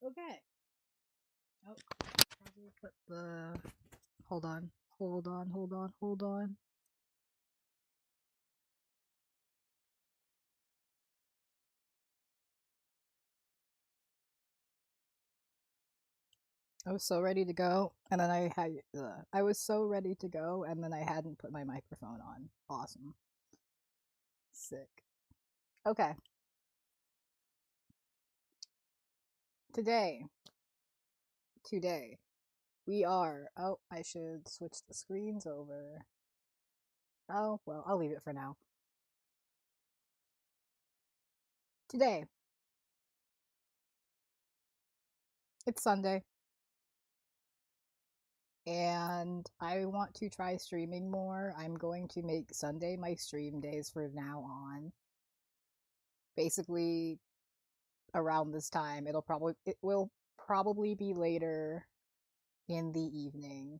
Okay. Oh, probably put the. Hold on. Hold on. I was so ready to go, and then I was so ready to go, and then I hadn't put my microphone on. Awesome. Sick. Okay. Today, today, we are. Oh, I should switch the screens over. Oh, well, I'll leave it for now. Today, it's Sunday, and I want to try streaming more. I'm going to make Sunday my stream days from now on. Basically, around this time, it will probably be later in the evening,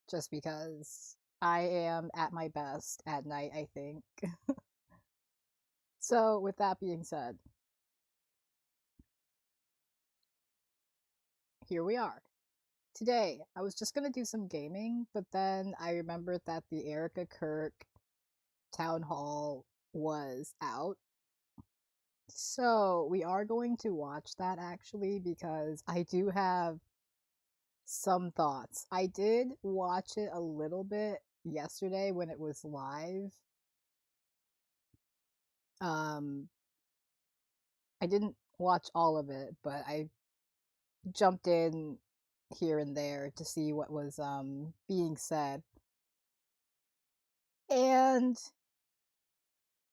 just because I am at my best at night, I think. So, with that being said, here we are. Today, I was just gonna do some gaming, but then I remembered that the Erica Kirk Town Hall was out. So, we are going to watch that actually because I do have some thoughts. I did watch it a little bit yesterday when it was live. Um, I didn't watch all of it, but I jumped in here and there to see what was being said. And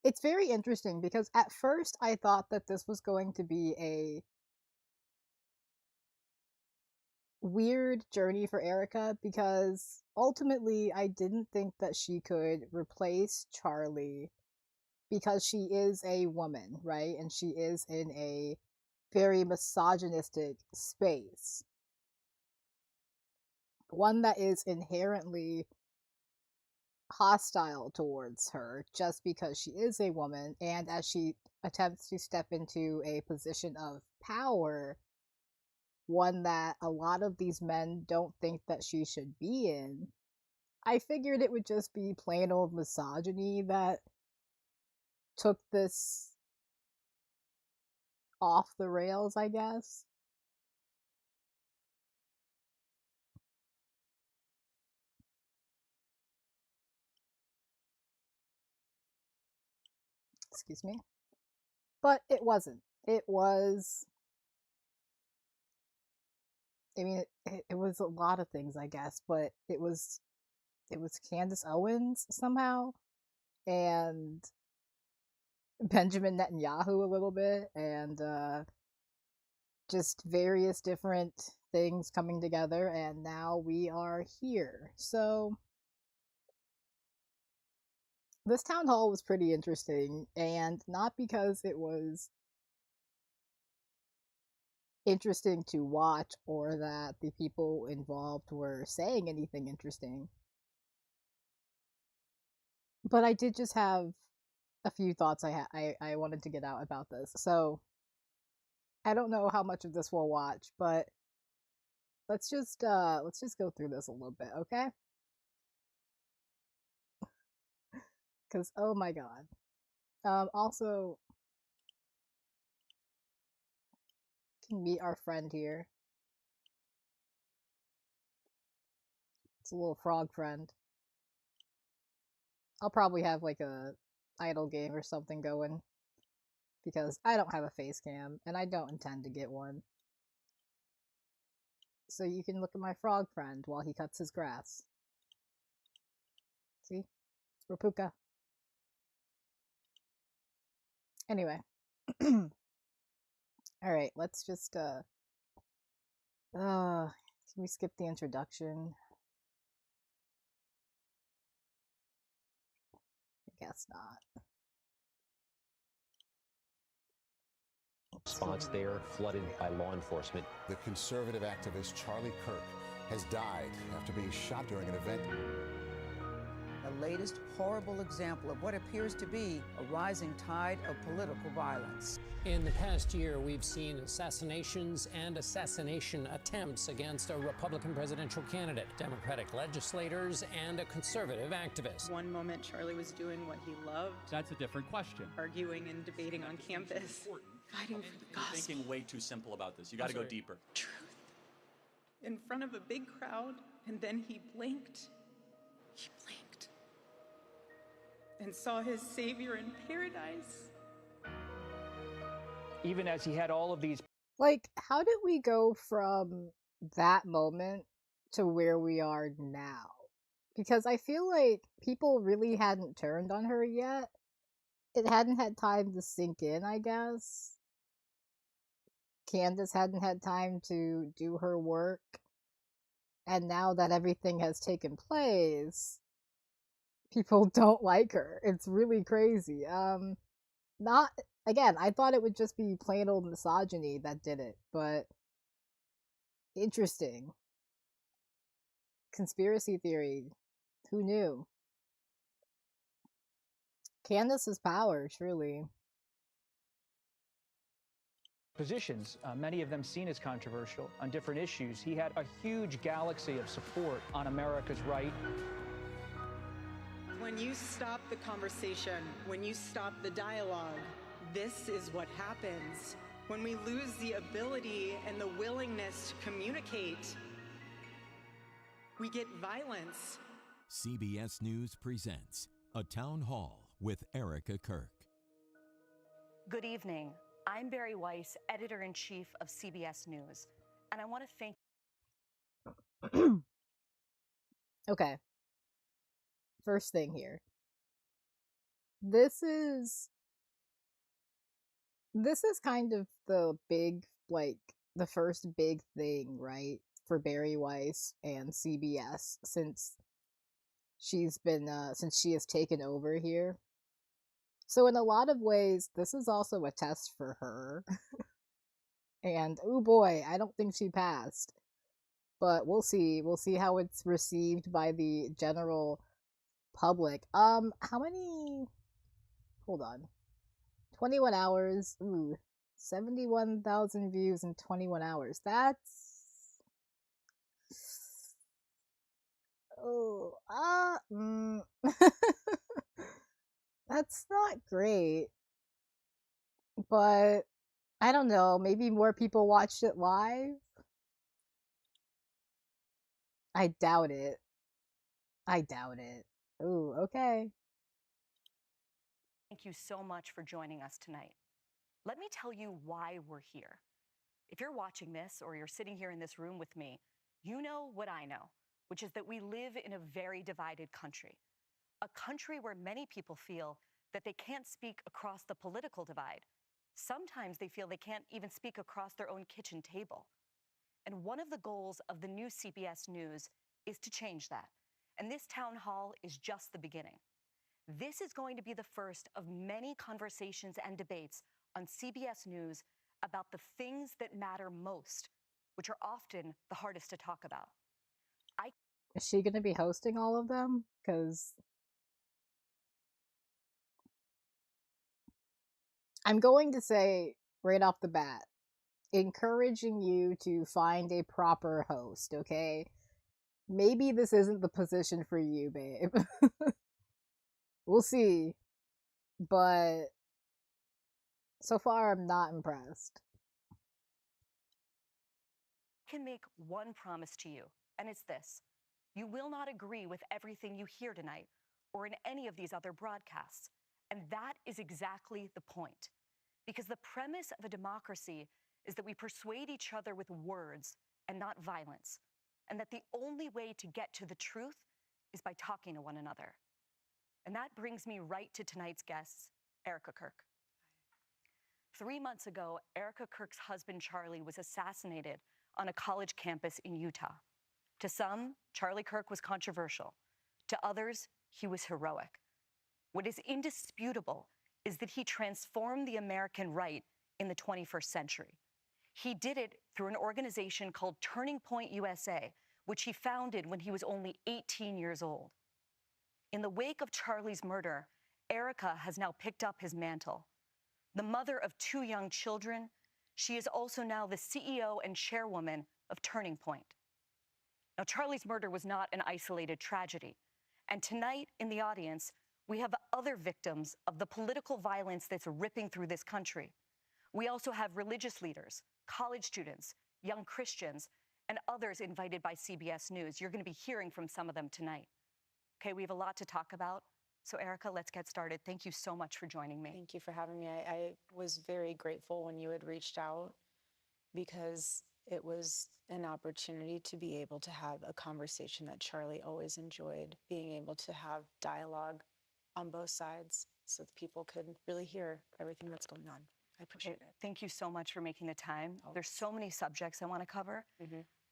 it's very interesting because at first I thought that this was going to be a weird journey for Erica because ultimately I didn't think that she could replace Charlie because she is a woman, right? And she is in a very misogynistic space. One that is inherently hostile towards her just because she is a woman, and as she attempts to step into a position of power, one that a lot of these men don't think that she should be in, I figured it would just be plain old misogyny that took this off the rails, I guess. Excuse me. But it wasn't. It was. I mean, it was a lot of things, I guess, but it was Candace Owens somehow, and Benjamin Netanyahu a little bit, and just various different things coming together, and now we are here. So this town hall was pretty interesting, and not because it was interesting to watch or that the people involved were saying anything interesting, but I did just have a few thoughts I wanted to get out about this. So I don't know how much of this we'll watch, but let's just go through this a little bit, okay? Because oh my god. Also, can meet our friend here. It's a little frog friend. I'll probably have like a idle game or something going because I don't have a face cam and I don't intend to get one. So you can look at my frog friend while he cuts his grass. See? Rapuka. Anyway. Alright, let's just can we skip the introduction? I guess not. Response there, flooded by law enforcement. The conservative activist Charlie Kirk has died after being shot during an event. latest horrible example of what appears to be a rising tide of political violence. In the past year, we've seen assassinations and assassination attempts against a Republican presidential candidate, Democratic legislators, and a conservative activist. One moment, Charlie was doing what he loved. That's a different question. Arguing and debating on campus. Fighting for the gospel. You're thinking way too simple about this. You got to go deeper. Truth. In front of a big crowd, and then he blinked. He blinked. And saw his Savior in paradise. Even as he had all of these. Like, how did we go from that moment to where we are now? Because I feel like people really hadn't turned on her yet. It hadn't had time to sink in, I guess. Candace hadn't had time to do her work. And now that everything has taken place, people don't like her. It's really crazy. Not again, I thought it would just be plain old misogyny that did it, but interesting. Conspiracy theory. Who knew? Candace's power, truly. Positions, many of them seen as controversial on different issues. He had a huge galaxy of support on America's right. When you stop the conversation, when you stop the dialogue, this is what happens. When we lose the ability and the willingness to communicate, we get violence. CBS News presents A Town Hall with Erica Kirk. Good evening. I'm Barry Weiss, editor-in-chief of CBS News, and I want to thank... Okay. First thing here. This is kind of the big, like, the first big thing, right, for Barry Weiss and CBS since she has taken over here. So in a lot of ways, this is also a test for her. And, oh boy, I don't think she passed. But we'll see. We'll see how it's received by the general public. How many... Hold on. 21 hours. Ooh. 71,000 views in 21 hours. That's... Oh, that's not great. But, I don't know, maybe more people watched it live? I doubt it. I doubt it. Ooh, okay. Thank you so much for joining us tonight. Let me tell you why we're here. If you're watching this or you're sitting here in this room with me, you know what I know, which is that we live in a very divided country. A country where many people feel that they can't speak across the political divide. Sometimes they feel they can't even speak across their own kitchen table. And one of the goals of the new CBS News is to change that. And this town hall is just the beginning. This is going to be the first of many conversations and debates on CBS News about the things that matter most, which are often the hardest to talk about. Is she going to be hosting all of them? Because I'm going to say right off the bat, encouraging you to find a proper host, okay? Maybe this isn't the position for you, babe. We'll see. But so far, I'm not impressed. I can make one promise to you, and it's this. You will not agree with everything you hear tonight or in any of these other broadcasts. And that is exactly the point. Because the premise of a democracy is that we persuade each other with words and not violence. And that the only way to get to the truth is by talking to one another. And that brings me right to tonight's guests, Erica Kirk. 3 months ago, Erica Kirk's husband, Charlie, was assassinated on a college campus in Utah. To some, Charlie Kirk was controversial. To others, he was heroic. What is indisputable is that he transformed the American right in the 21st century. He did it through an organization called Turning Point USA, which he founded when he was only 18 years old. In the wake of Charlie's murder, Erica has now picked up his mantle. The mother of 2 young children, she is also now the CEO and chairwoman of Turning Point. Now, Charlie's murder was not an isolated tragedy. And tonight in the audience, we have other victims of the political violence that's ripping through this country. We also have religious leaders, college students, young Christians, and others invited by CBS News. You're going to be hearing from some of them tonight. Okay, we have a lot to talk about. So Erica, let's get started. Thank you so much for joining me. Thank you for having me. I was very grateful when you had reached out because it was an opportunity to be able to have a conversation that Charlie always enjoyed, being able to have dialogue on both sides so that people could really hear everything that's going on. I appreciate it. Thank you so much for making the time. There's so many subjects I want to cover.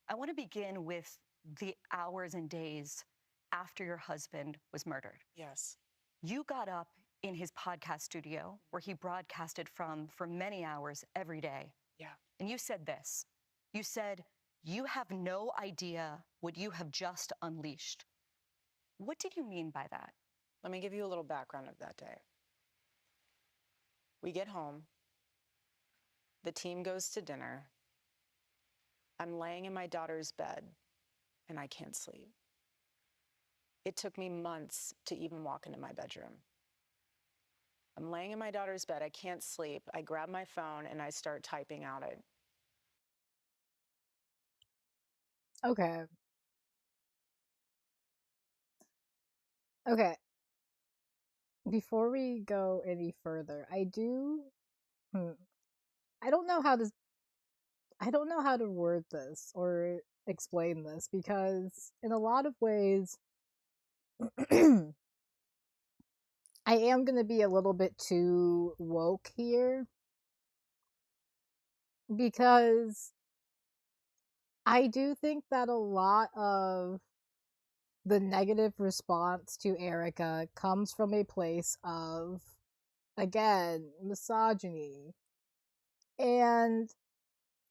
I want to begin with the hours and days after your husband was murdered. Yes. You got up in his podcast studio where he broadcasted from for many hours every day. Yeah. And you said this. You said, "You have no idea what you have just unleashed." What did you mean by that? Let me give you a little background of that day. We get home. The team goes to dinner. I'm laying in my daughter's bed and I can't sleep. It took me months to even walk into my bedroom. I'm laying in my daughter's bed. I can't sleep. I grab my phone and I start typing out it. Okay. Okay. Before we go any further, I don't know how to word this or explain this because in a lot of ways I am going to be a little bit too woke here because I do think that a lot of the negative response to Erica comes from a place of, again, misogyny. And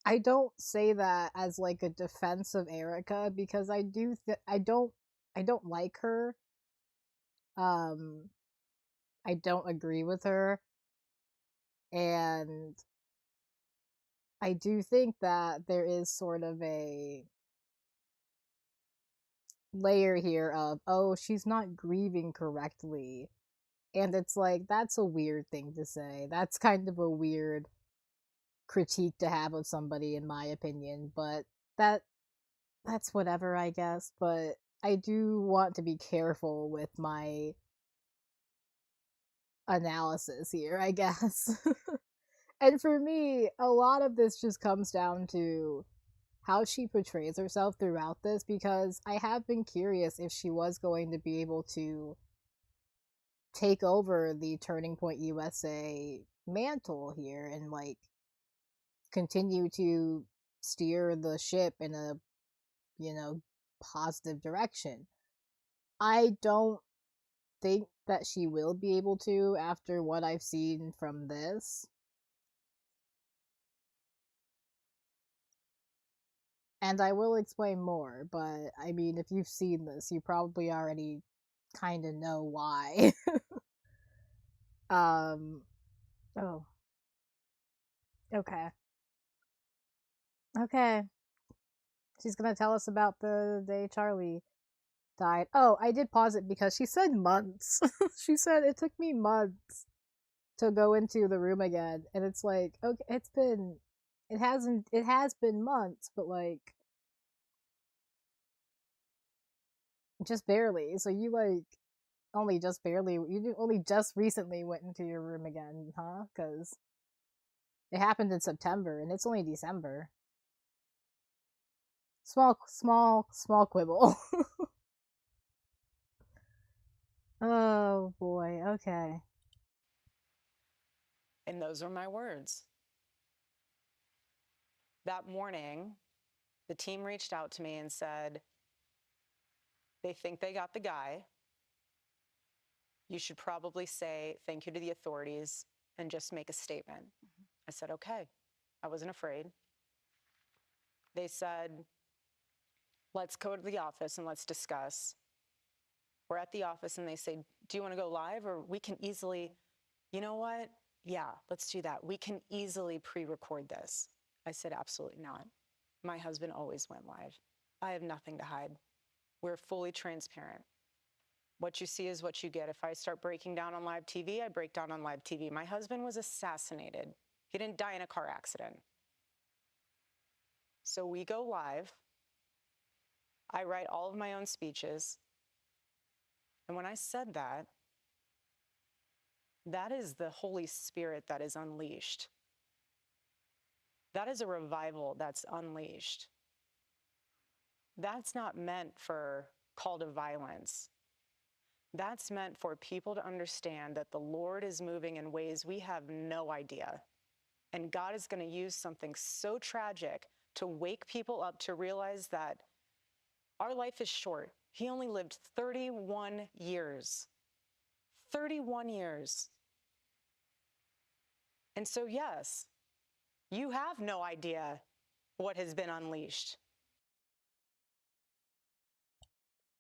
I don't say that as like a defense of Erica because I don't like her. I don't agree with her. And I do think that there is sort of a layer here of, oh, she's not grieving correctly. And it's like, that's a weird thing to say. That's kind of a weird critique to have of somebody, in my opinion. But that's whatever, I guess. But I do want to be careful with my analysis here, I guess. And for me, a lot of this just comes down to how she portrays herself throughout this, because I have been curious if she was going to be able to take over the Turning Point USA mantle here and like continue to steer the ship in a, positive direction. I don't think that she will be able to after what I've seen from this. And I will explain more, but I mean, if you've seen this, you probably already kind of know why. Oh. Okay. Okay. She's gonna tell us about the day Charlie died. Oh, I did pause it because she said months. She said it took me months to go into the room again, and it's like, okay, it has been months, but like just barely. So you like only just recently went into your room again, huh? Because it happened in September and it's only December. Small quibble. Oh boy, okay. And those are my words. That morning, the team reached out to me and said, they think they got the guy. You should probably say thank you to the authorities and just make a statement. I said, okay. I wasn't afraid. They said, let's go to the office and let's discuss. we're at the office and they say, do you want to go live? Or we can easily, you know what? Yeah, let's do that. We can easily pre-record this. I said, absolutely not. My husband always went live. I have nothing to hide. We're fully transparent. What you see is what you get. If I start breaking down on live TV, I break down on live TV. My husband was assassinated. He didn't die in a car accident. So we go live. I write all of my own speeches. And when I said that, that is the Holy Spirit that is unleashed. That is a revival that's unleashed. That's not meant for call to violence. That's meant for people to understand that the Lord is moving in ways we have no idea. And God is going to use something so tragic to wake people up to realize that our life is short. He only lived 31 years. 31 years. And so, yes, you have no idea what has been unleashed.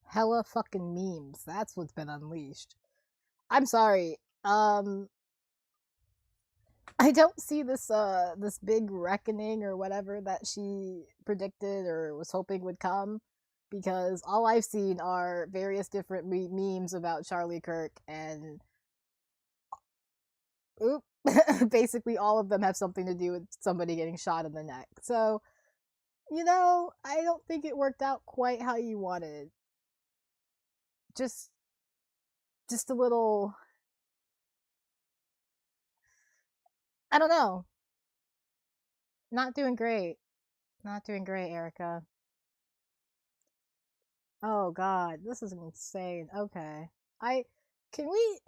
Hella fucking memes. That's what's been unleashed. I'm sorry. I don't see this this big reckoning or whatever that she predicted or was hoping would come, because all I've seen are various different memes about Charlie Kirk, and basically all of them have something to do with somebody getting shot in the neck. So, you know, I don't think it worked out quite how you wanted. Just a little, I don't know. Not doing great. Not doing great, Erica. Oh god, this is insane. Okay. Can we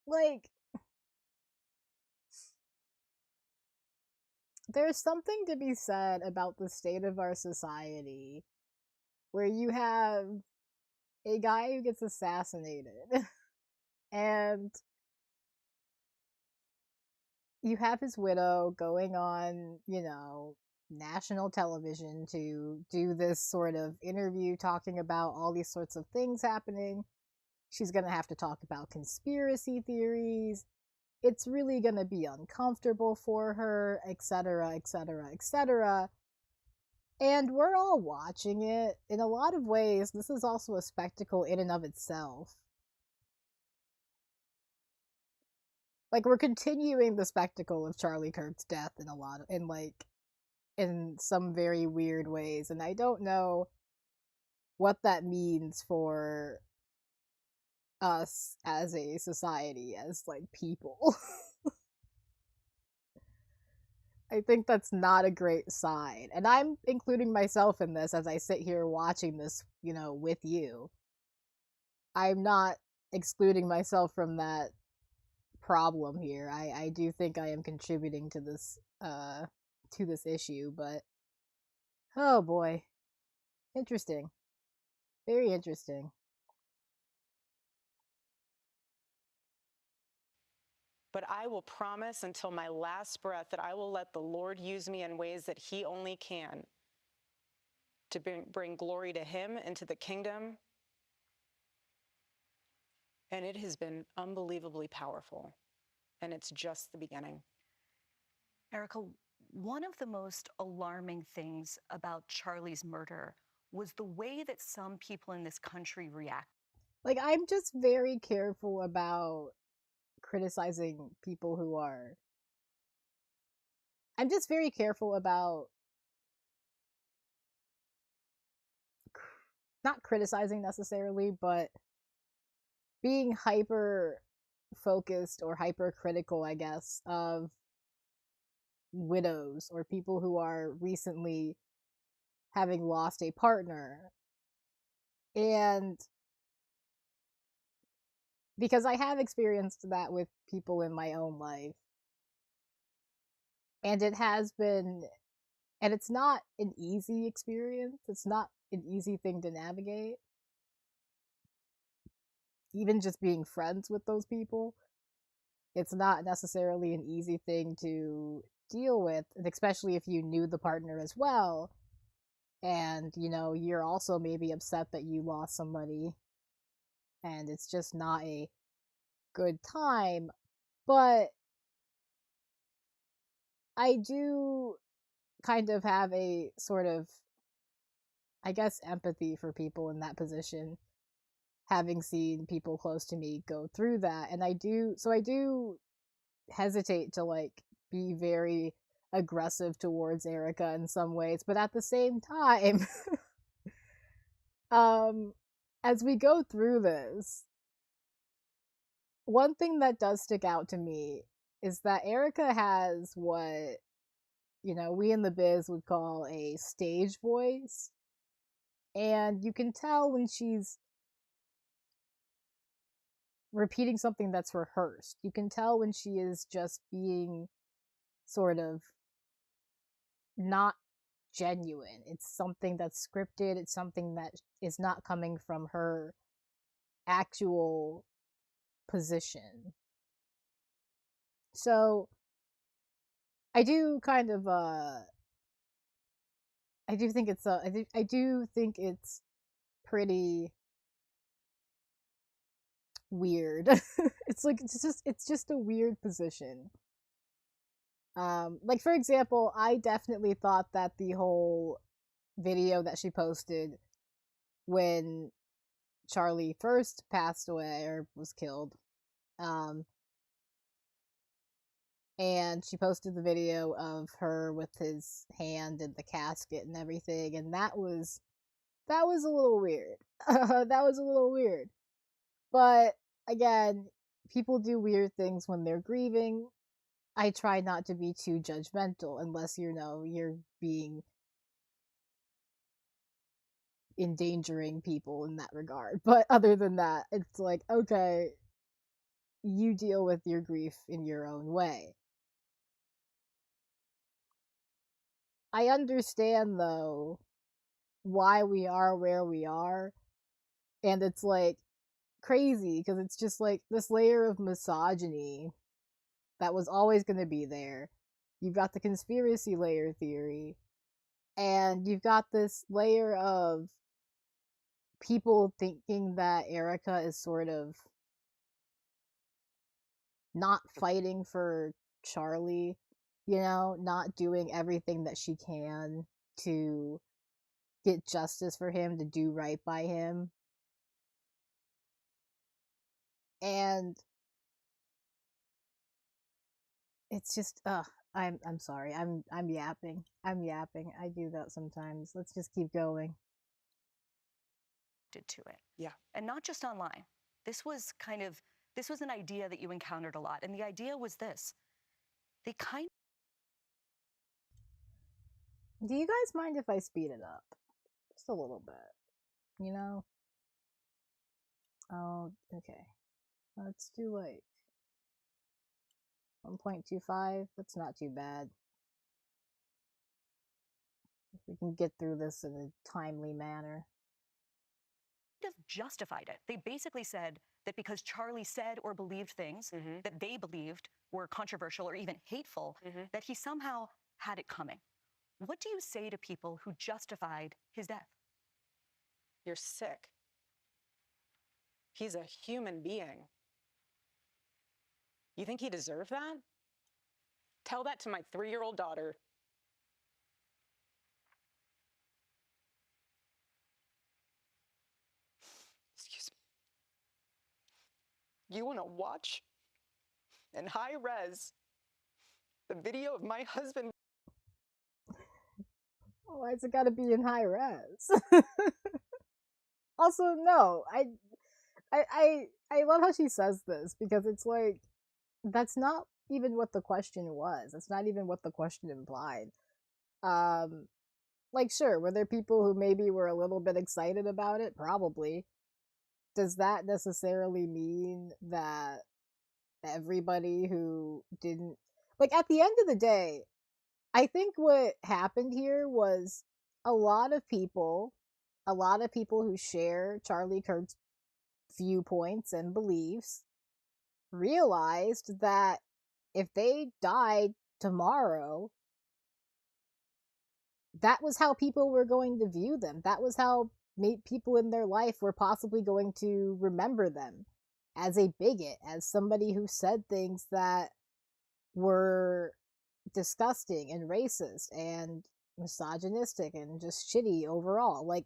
like, there's something to be said about the state of our society where you have a guy who gets assassinated and you have his widow going on, you know, national television to do this sort of interview talking about all these sorts of things happening. She's gonna have to talk about conspiracy theories. It's really gonna be uncomfortable for her, etc., etc., etc. And we're all watching it. In a lot of ways, this is also a spectacle in and of itself. Like, we're continuing the spectacle of Charlie Kirk's death in some very weird ways, and I don't know what that means for us as a society, as like people. I think that's not a great sign, and I'm including myself in this as I sit here watching this, you know, with you. I'm not excluding myself from that problem here. I do think I am contributing to this issue, but oh boy. Interesting. Very interesting. But I will promise until my last breath that I will let the Lord use me in ways that He only can to bring glory to Him and to the kingdom. And it has been unbelievably powerful. And it's just the beginning. Erica, one of the most alarming things about Charlie's murder was the way that some people in this country react. Like, I'm just very careful about criticizing people who are... I'm just very careful about not criticizing necessarily, but being hyper focused or hyper critical, I guess, of widows or people who are recently having lost a partner. And because I have experienced that with people in my own life, and it has been, and it's not an easy experience. It's not an easy thing to navigate. Even just being friends with those people, it's not necessarily an easy thing to deal with, and especially if you knew the partner as well. and you know, you're also maybe upset that you lost somebody and it's just not a good time. But I do kind of have a sort of, I guess, empathy for people in that position, having seen people close to me go through that. And I do hesitate to like be very aggressive towards Erica in some ways, but at the same time, as we go through this, one thing that does stick out to me is that Erica has what, you know, we in the biz would call a stage voice. And you can tell when she's repeating something that's rehearsed. You can tell when she is just being sort of not genuine. It's something that's scripted. It's something that is not coming from her actual position. So I do kind of I do think it's I do think it's pretty weird. It's just a weird position. Like for example, I definitely thought that the whole video that she posted when Charlie first passed away or was killed, and she posted the video of her with his hand in the casket and everything, and that was a little weird. That was a little weird. But again, people do weird things when they're grieving. I try not to be too judgmental unless you know you're being endangering people in that regard. But other than that, it's like, okay, you deal with your grief in your own way. I understand though why we are where we are, and it's like crazy because it's just like this layer of misogyny that was always going to be there. You've got the conspiracy layer theory, and you've got this layer of people thinking that Erica is sort of not fighting for Charlie, you know, not doing everything that she can to get justice for him, to do right by him. And it's just I'm sorry. I'm yapping. I do that sometimes. Let's just keep going. To it. Yeah. And not just online. This was an idea that you encountered a lot. And the idea was this. They kind Do you guys mind if I speed it up? Just a little bit. You know? Oh, okay. Let's do like 1.25. That's not too bad. If we can get through this in a timely manner. justified it. They basically said that because Charlie said or believed things that they believed were controversial or even hateful, that he somehow had it coming. What do you say to people who justified his death? You're sick. He's a human being. You think he deserved that? Tell that to my 3-year-old daughter. Excuse me. You want to watch in high res the video of my husband? Why's it gotta be in high res? Also, no, I love how she says this because it's like that's not even what the question was. That's not even what the question implied. Like sure, were there people who maybe were a little bit excited about it? Probably. Does that necessarily mean that everybody who didn't like at the end of the day, I think what happened here was a lot of people who share Charlie Kirk's viewpoints and beliefs realized that if they died tomorrow, that was how people were going to view them. That was how people in their life were possibly going to remember them, as a bigot, as somebody who said things that were disgusting and racist and misogynistic and just shitty overall. Like,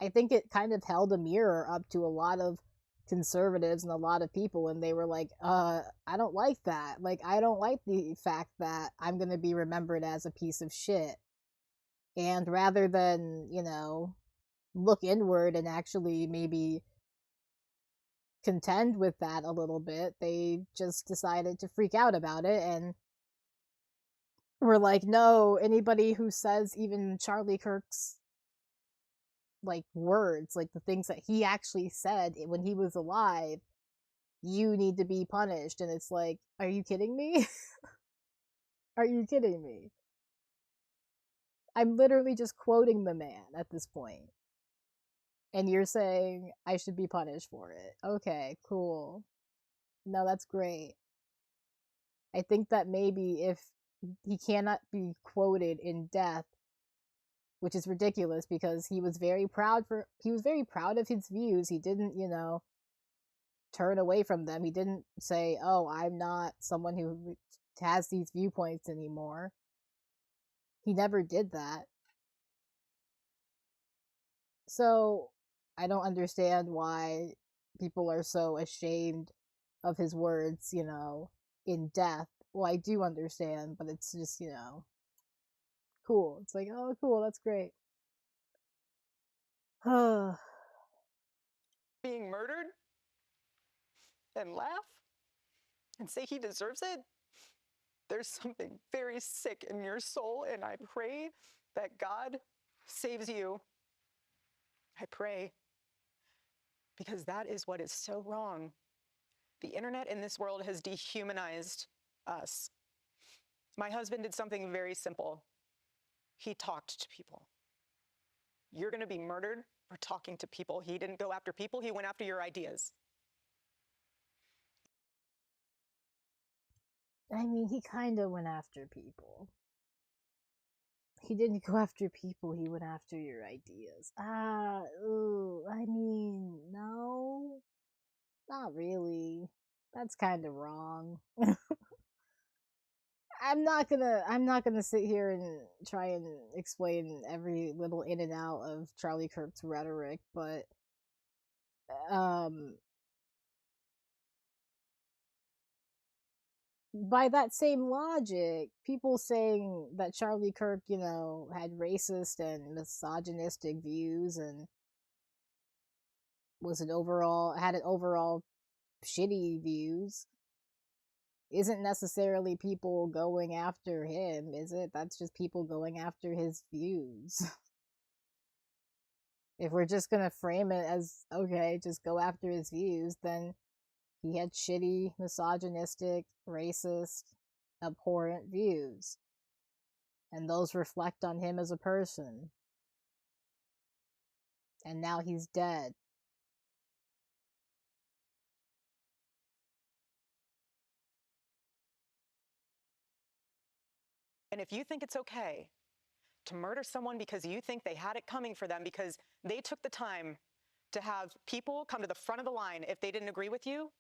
I think it kind of held a mirror up to a lot of conservatives and a lot of people, and they were like, I don't like that. Like, I don't like the fact that I'm going to be remembered as a piece of shit. And rather than, look inward and actually maybe contend with that a little bit, they just decided to freak out about it, and were like, no, anybody who says even Charlie Kirk's like words, like the things that he actually said when he was alive, you need to be punished. And it's like, are you kidding me? Are you kidding me? I'm literally just quoting the man at this point. And you're saying I should be punished for it. Okay, cool. No, that's great. I think that maybe if he cannot be quoted in death, which is ridiculous because he was very proud of his views. He didn't, turn away from them. He didn't say, "Oh, I'm not someone who has these viewpoints anymore." He never did that. So, I don't understand why people are so ashamed of his words, in death. Well, I do understand, but it's just, cool. It's like, oh, cool, that's great. Being murdered and laugh and say he deserves it? There's something very sick in your soul, and I pray that God saves you. I pray, because that is what is so wrong. The internet in this world has dehumanized us. My husband did something very simple. He talked to people. You're going to be murdered for talking to people. He didn't go after people, he went after your ideas. I mean, he kind of went after people. He didn't go after people, he went after your ideas. I mean, no. Not really. That's kind of wrong. I'm not gonna sit here and try and explain every little in and out of Charlie Kirk's rhetoric, but by that same logic, people saying that Charlie Kirk, had racist and misogynistic views and had an overall shitty views isn't necessarily people going after him, is it? That's just people going after his views. If we're just gonna frame it as, okay, just go after his views, then he had shitty, misogynistic, racist, abhorrent views. And those reflect on him as a person. And now he's dead. And if you think it's okay to murder someone because you think they had it coming for them, because they took the time to have people come to the front of the line if they didn't agree with you,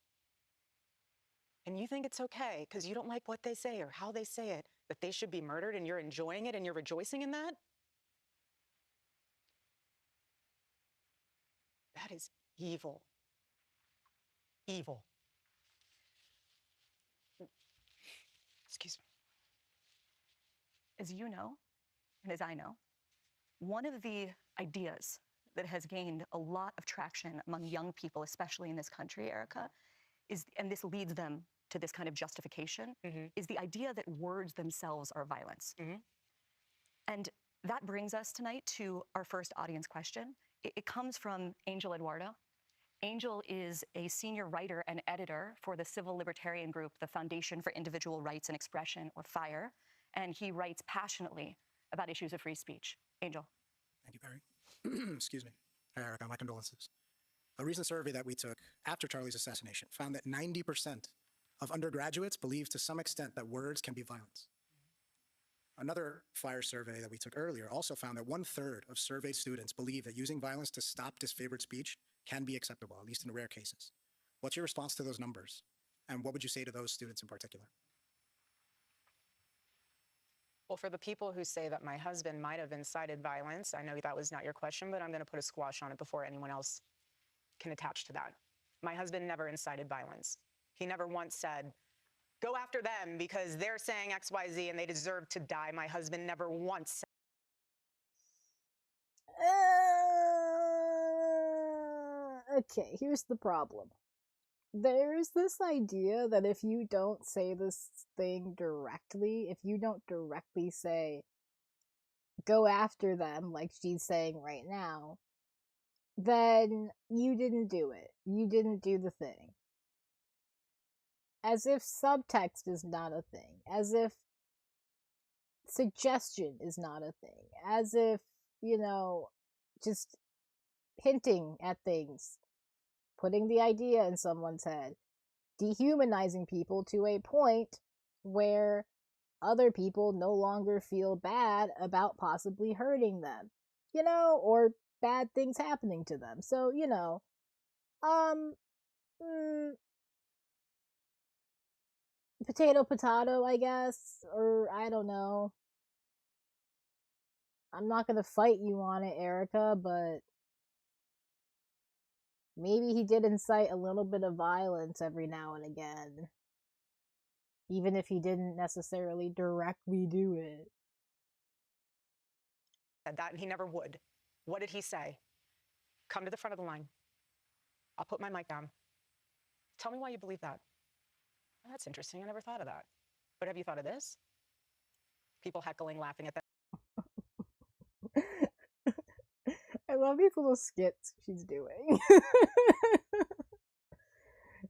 and you think it's okay because you don't like what they say or how they say it, that they should be murdered, and you're enjoying it and you're rejoicing in that, that is evil. Evil. Excuse me. As you know, and as I know, one of the ideas that has gained a lot of traction among young people, especially in this country, Erica, and this leads them to this kind of justification, is the idea that words themselves are violence. And that brings us tonight to our first audience question. It comes from Angel Eduardo. Angel is a senior writer and editor for the civil libertarian group, the Foundation for Individual Rights and Expression, or FIRE, and he writes passionately about issues of free speech. Angel. Thank you, Barry. Excuse me. Hi, Erica. My condolences. A recent survey that we took after Charlie's assassination found that 90% of undergraduates believe to some extent that words can be violence. Another fire survey that we took earlier also found that 1/3 of surveyed students believe that using violence to stop disfavored speech can be acceptable, at least in rare cases. What's your response to those numbers? And what would you say to those students in particular? Well, for the people who say that my husband might have incited violence, I know that was not your question, but I'm going to put a squash on it before anyone else can attach to that. My husband never incited violence. He never once said, go after them because they're saying X, Y, Z and they deserve to die. My husband never once said. Okay, here's the problem. There's this idea that if you don't say this thing directly, if you don't directly say, go after them, like she's saying right now, then you didn't do it. You didn't do the thing. As if subtext is not a thing. As if suggestion is not a thing. As if, just hinting at things, putting the idea in someone's head, dehumanizing people to a point where other people no longer feel bad about possibly hurting them, or bad things happening to them. So, potato, I guess, or I don't know. I'm not gonna fight you on it, Erica, but maybe he did incite a little bit of violence every now and again. Even if he didn't necessarily directly do it. That, and he never would. What did he say? Come to the front of the line. I'll put my mic down. Tell me why you believe that. Oh, that's interesting. I never thought of that. But have you thought of this? People heckling, laughing at that. I love these little skits she's doing.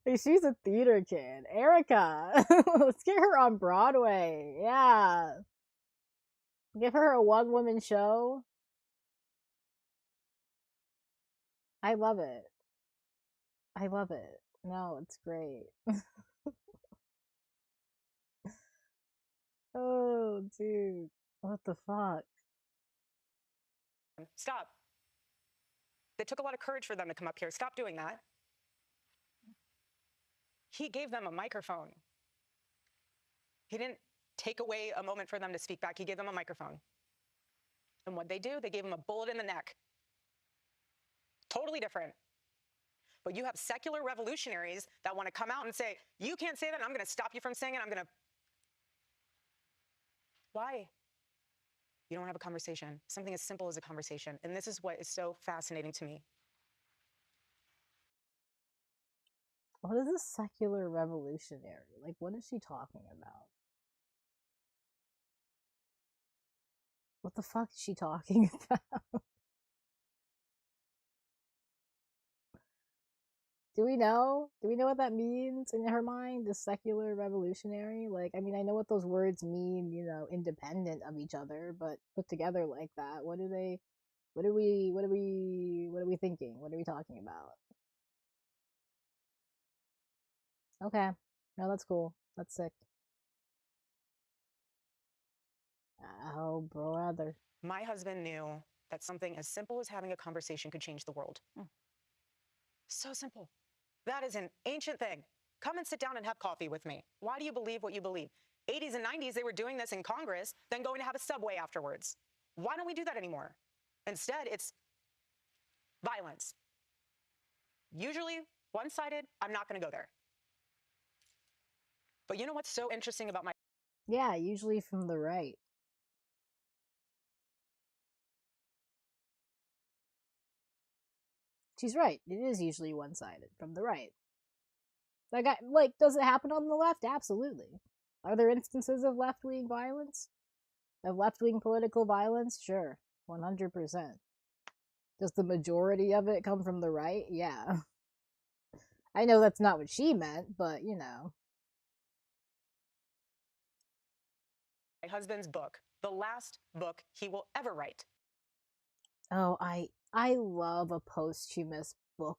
Like, she's a theater kid. Erica, let's get her on Broadway. Yeah. Give her a one-woman show. I love it. I love it. No, it's great. Oh, dude. What the fuck? Stop. It took a lot of courage for them to come up here. Stop doing that. He gave them a microphone. He didn't take away a moment for them to speak back. He gave them a microphone. And what they do, they gave him a bullet in the neck. Totally different. But you have secular revolutionaries that want to come out and say, you can't say that, and I'm going to stop you from saying it. I'm going to... Why? You don't have a conversation. Something as simple as a conversation. And this is what is so fascinating to me. What is a secular revolutionary? Like, what is she talking about? What the fuck is she talking about? Do we know? Do we know what that means in her mind? A secular revolutionary? Like, I mean, I know what those words mean, independent of each other, but put together like that, what are we thinking? What are we talking about? Okay. No, that's cool. That's sick. Oh, brother. My husband knew that something as simple as having a conversation could change the world. So simple. That is an ancient thing. Come and sit down and have coffee with me. Why do you believe what you believe? 80s and 90s, they were doing this in Congress, then going to have a Subway afterwards. Why don't we do that anymore? Instead, it's violence. Usually one-sided. I'm not going to go there. But you know what's so interesting about my... Yeah, usually from the right. She's right. It is usually one-sided from the right. Does it happen on the left? Absolutely. Are there instances of left-wing violence? Of left-wing political violence? Sure. 100%. Does the majority of it come from the right? Yeah. I know that's not what she meant, but, My husband's book, the last book he will ever write. Oh, I love a posthumous book,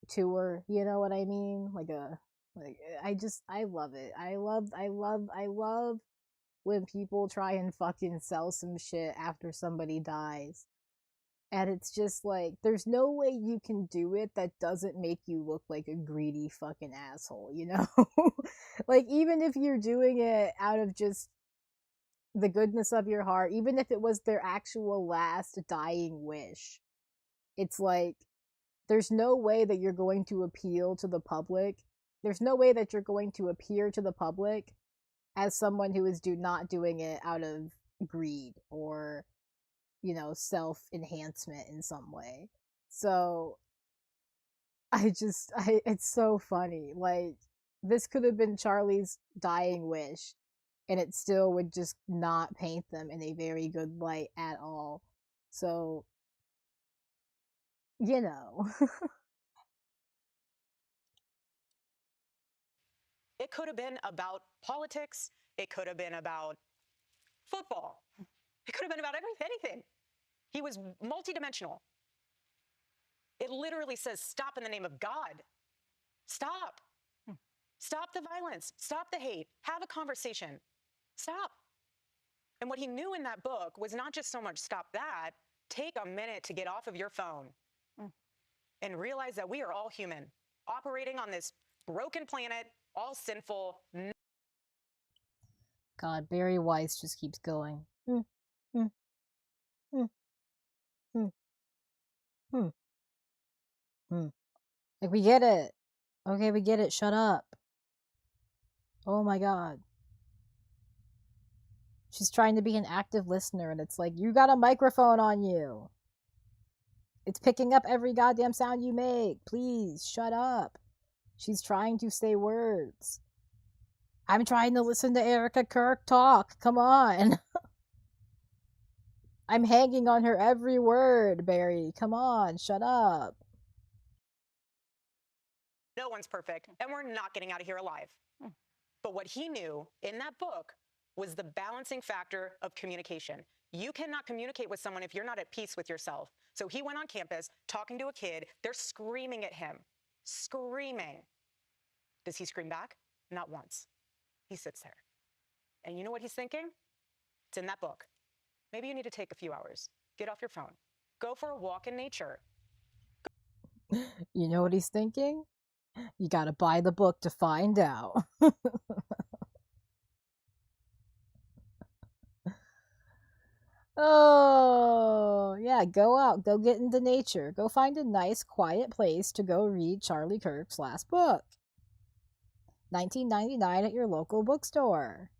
tour, you know what I mean? I love it. I love when people try and fucking sell some shit after somebody dies. And it's just like, there's no way you can do it that doesn't make you look like a greedy fucking asshole, you know? Like, even if you're doing it out of just the goodness of your heart, even if it was their actual last dying wish, it's like, there's no way that you're going to appeal to the public. There's no way that you're going to appear to the public as someone who is not doing it out of greed or, you know, self-enhancement in some way. So it's so funny. Like, this could have been Charlie's dying wish, and it still would just not paint them in a very good light at all. So, you know. It could have been about politics. It could have been about football. It could have been about anything. He was multidimensional. It literally says, stop in the name of God. Stop. Stop the violence. Stop the hate. Have a conversation. Stop. And what he knew in that book was not just so much stop that, take a minute to get off of your phone and realize that we are all human, operating on this broken planet, all sinful. God, Barry Weiss just keeps going. Like, we get it. Okay, we get it. Shut up. Oh my god. She's trying to be an active listener, and it's like, you got a microphone on you. It's picking up every goddamn sound you make. Please, shut up. She's trying to say words. I'm trying to listen to Erica Kirk talk. Come on. I'm hanging on her every word, Barry. Come on, shut up. No one's perfect, and we're not getting out of here alive. But what he knew in that book was the balancing factor of communication. You cannot communicate with someone if you're not at peace with yourself. So he went on campus talking to a kid. They're screaming at him. Screaming. Does he scream back? Not once. He sits there. And you know what he's thinking? It's in that book. Maybe you need to take a few hours. Get off your phone. Go for a walk in nature. You know what he's thinking? You gotta buy the book to find out. Oh, yeah, go out, go get into nature. Go find a nice, quiet place to go read Charlie Kirk's last book. $19.99 at your local bookstore.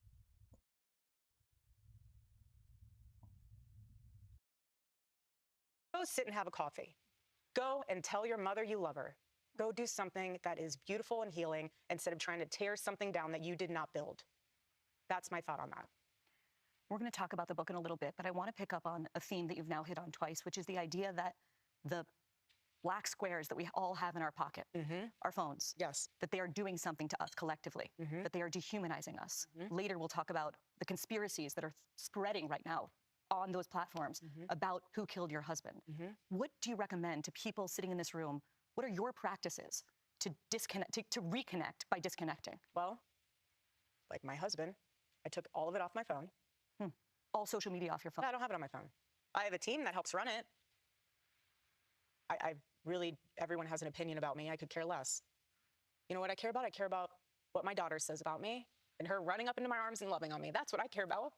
Go sit and have a coffee. Go and tell your mother you love her. Go do something that is beautiful and healing instead of trying to tear something down that you did not build. That's my thought on that. We're going to talk about the book in a little bit, but I want to pick up on a theme that you've now hit on twice, which is the idea that the black squares that we all have in our pocket, our phones, yes, that they are doing something to us collectively, that they are dehumanizing us. Later, we'll talk about the conspiracies that are spreading right now on those platforms about who killed your husband. What do you recommend to people sitting in this room? What are your practices to disconnect, to reconnect by disconnecting? Well, like my husband, I took all of it off my phone. All social media off your phone? No, I don't have it on my phone. I have a team that helps run it. I really, everyone has an opinion about me. I could care less. You know what I care about? I care about what my daughter says about me and her running up into my arms and loving on me. That's what I care about.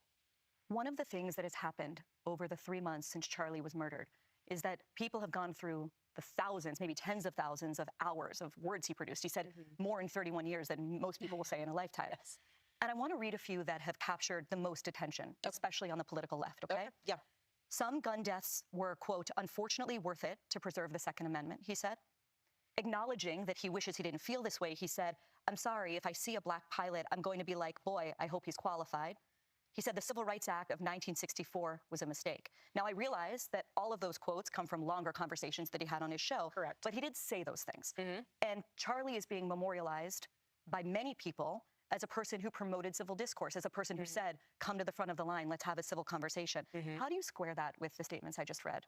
One of the things that has happened over the 3 months since Charlie was murdered is that people have gone through the thousands, maybe tens of thousands of hours of words he produced. He said more in 31 years than most people will say in a lifetime. Yes. And I want to read a few that have captured the most attention, especially on the political left, okay? Yeah. Some gun deaths were, quote, unfortunately worth it to preserve the Second Amendment, he said. Acknowledging that he wishes he didn't feel this way, he said, I'm sorry, if I see a black pilot, I'm going to be like, boy, I hope he's qualified. He said the Civil Rights Act of 1964 was a mistake. Now, I realize that all of those quotes come from longer conversations that he had on his show. Correct. But he did say those things. And Charlie is being memorialized by many people as a person who promoted civil discourse, as a person who said, come to the front of the line, let's have a civil conversation. How do you square that with the statements I just read?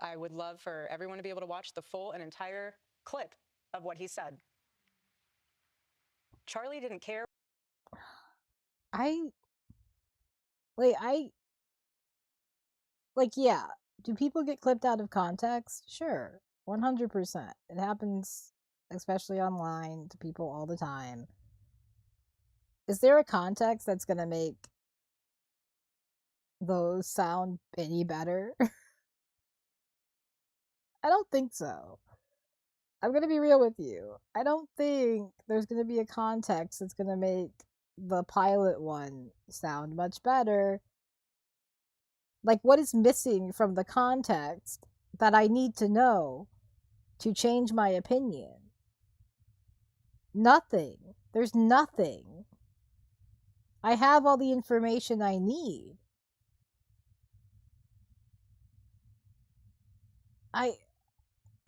I would love for everyone to be able to watch the full and entire clip of what he said. Charlie didn't care. Like, yeah, do people get clipped out of context? Sure, 100%. It happens, especially online, to people all the time. Is there a context that's gonna make those sound any better? I don't think so. I'm gonna be real with you. I don't think there's gonna be a context that's gonna make the pilot one sound much better. Like, what is missing from the context that I need to know to change my opinion? Nothing. There's nothing. I have all the information I need.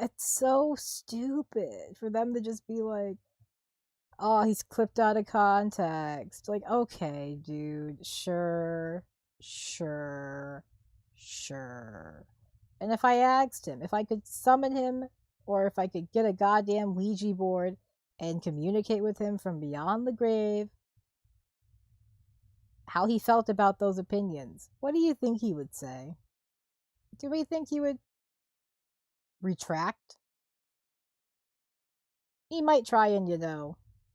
It's so stupid for them to just be like, oh, he's clipped out of context. Like, okay, dude, sure. And if I asked him, if I could summon him, or if I could get a goddamn Ouija board and communicate with him from beyond the grave, how he felt about those opinions, what do you think he would say? Do we think he would retract? He might try and,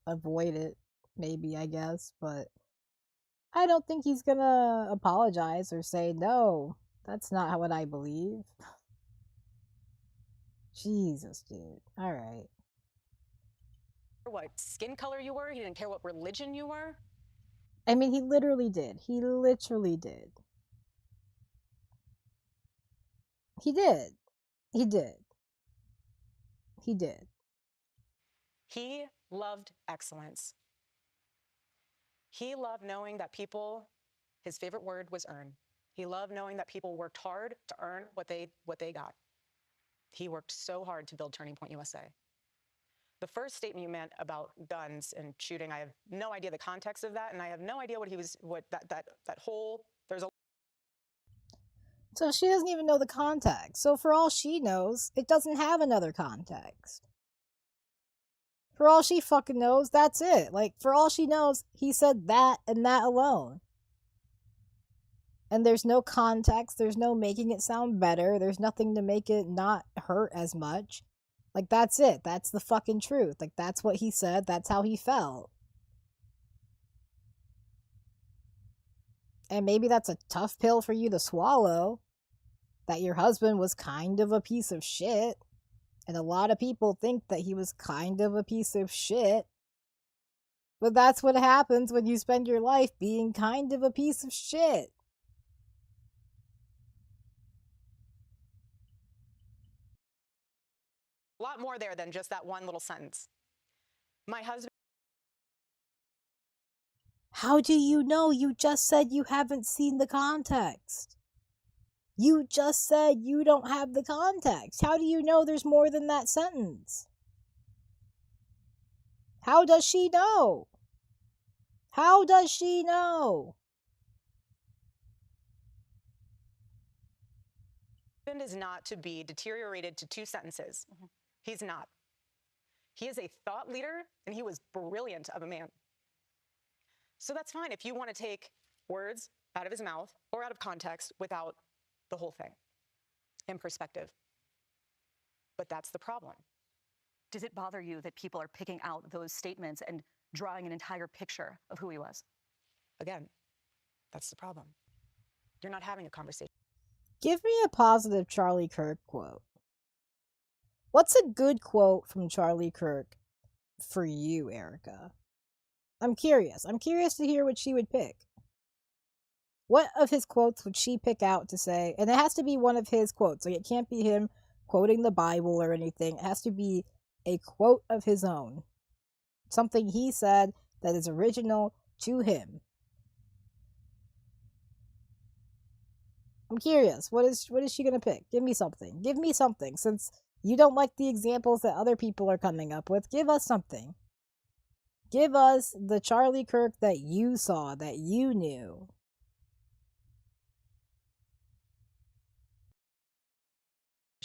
avoid it, maybe, I guess, but I don't think he's gonna apologize or say, no, that's not what I believe. Jesus, dude. Alright. What skin color you were, he didn't care what religion you were. I mean, he literally did. He literally did. He did. He did. He did. He loved excellence. He loved knowing that people, his favorite word was earn. He loved knowing that people worked hard to earn what they got. He worked so hard to build Turning Point USA. The first statement you meant about guns and shooting, I have no idea the context of that, and I have no idea there's a... So she doesn't even know the context. So for all she knows, it doesn't have another context. For all she fucking knows, that's it. Like, for all she knows, he said that and that alone. And there's no context, there's no making it sound better, there's nothing to make it not hurt as much. Like, that's it. That's the fucking truth. Like, that's what he said, that's how he felt. And maybe that's a tough pill for you to swallow, that your husband was kind of a piece of shit. And a lot of people think that he was kind of a piece of shit. But that's what happens when you spend your life being kind of a piece of shit. A lot more there than just that one little sentence. My husband... How do you know? You just said you haven't seen the context. You just said you don't have the context. How do you know there's more than that sentence? How does she know? How does she know? Is not to be deteriorated to 2 sentences. He's not. He is a thought leader, and he was brilliant of a man. So that's fine if you want to take words out of his mouth or out of context without the whole thing in perspective. But that's the problem. Does it bother you that people are picking out those statements and drawing an entire picture of who he was? Again, that's the problem. You're not having a conversation. Give me a positive Charlie Kirk quote. What's a good quote from Charlie Kirk for you, Erica? I'm curious. I'm curious to hear what she would pick. What of his quotes would she pick out to say? And it has to be one of his quotes. Like, it can't be him quoting the Bible or anything. It has to be a quote of his own. Something he said that is original to him. I'm curious. What is she gonna pick? Give me something. Give me something. Since you don't like the examples that other people are coming up with, give us something. Give us the Charlie Kirk that you saw, that you knew.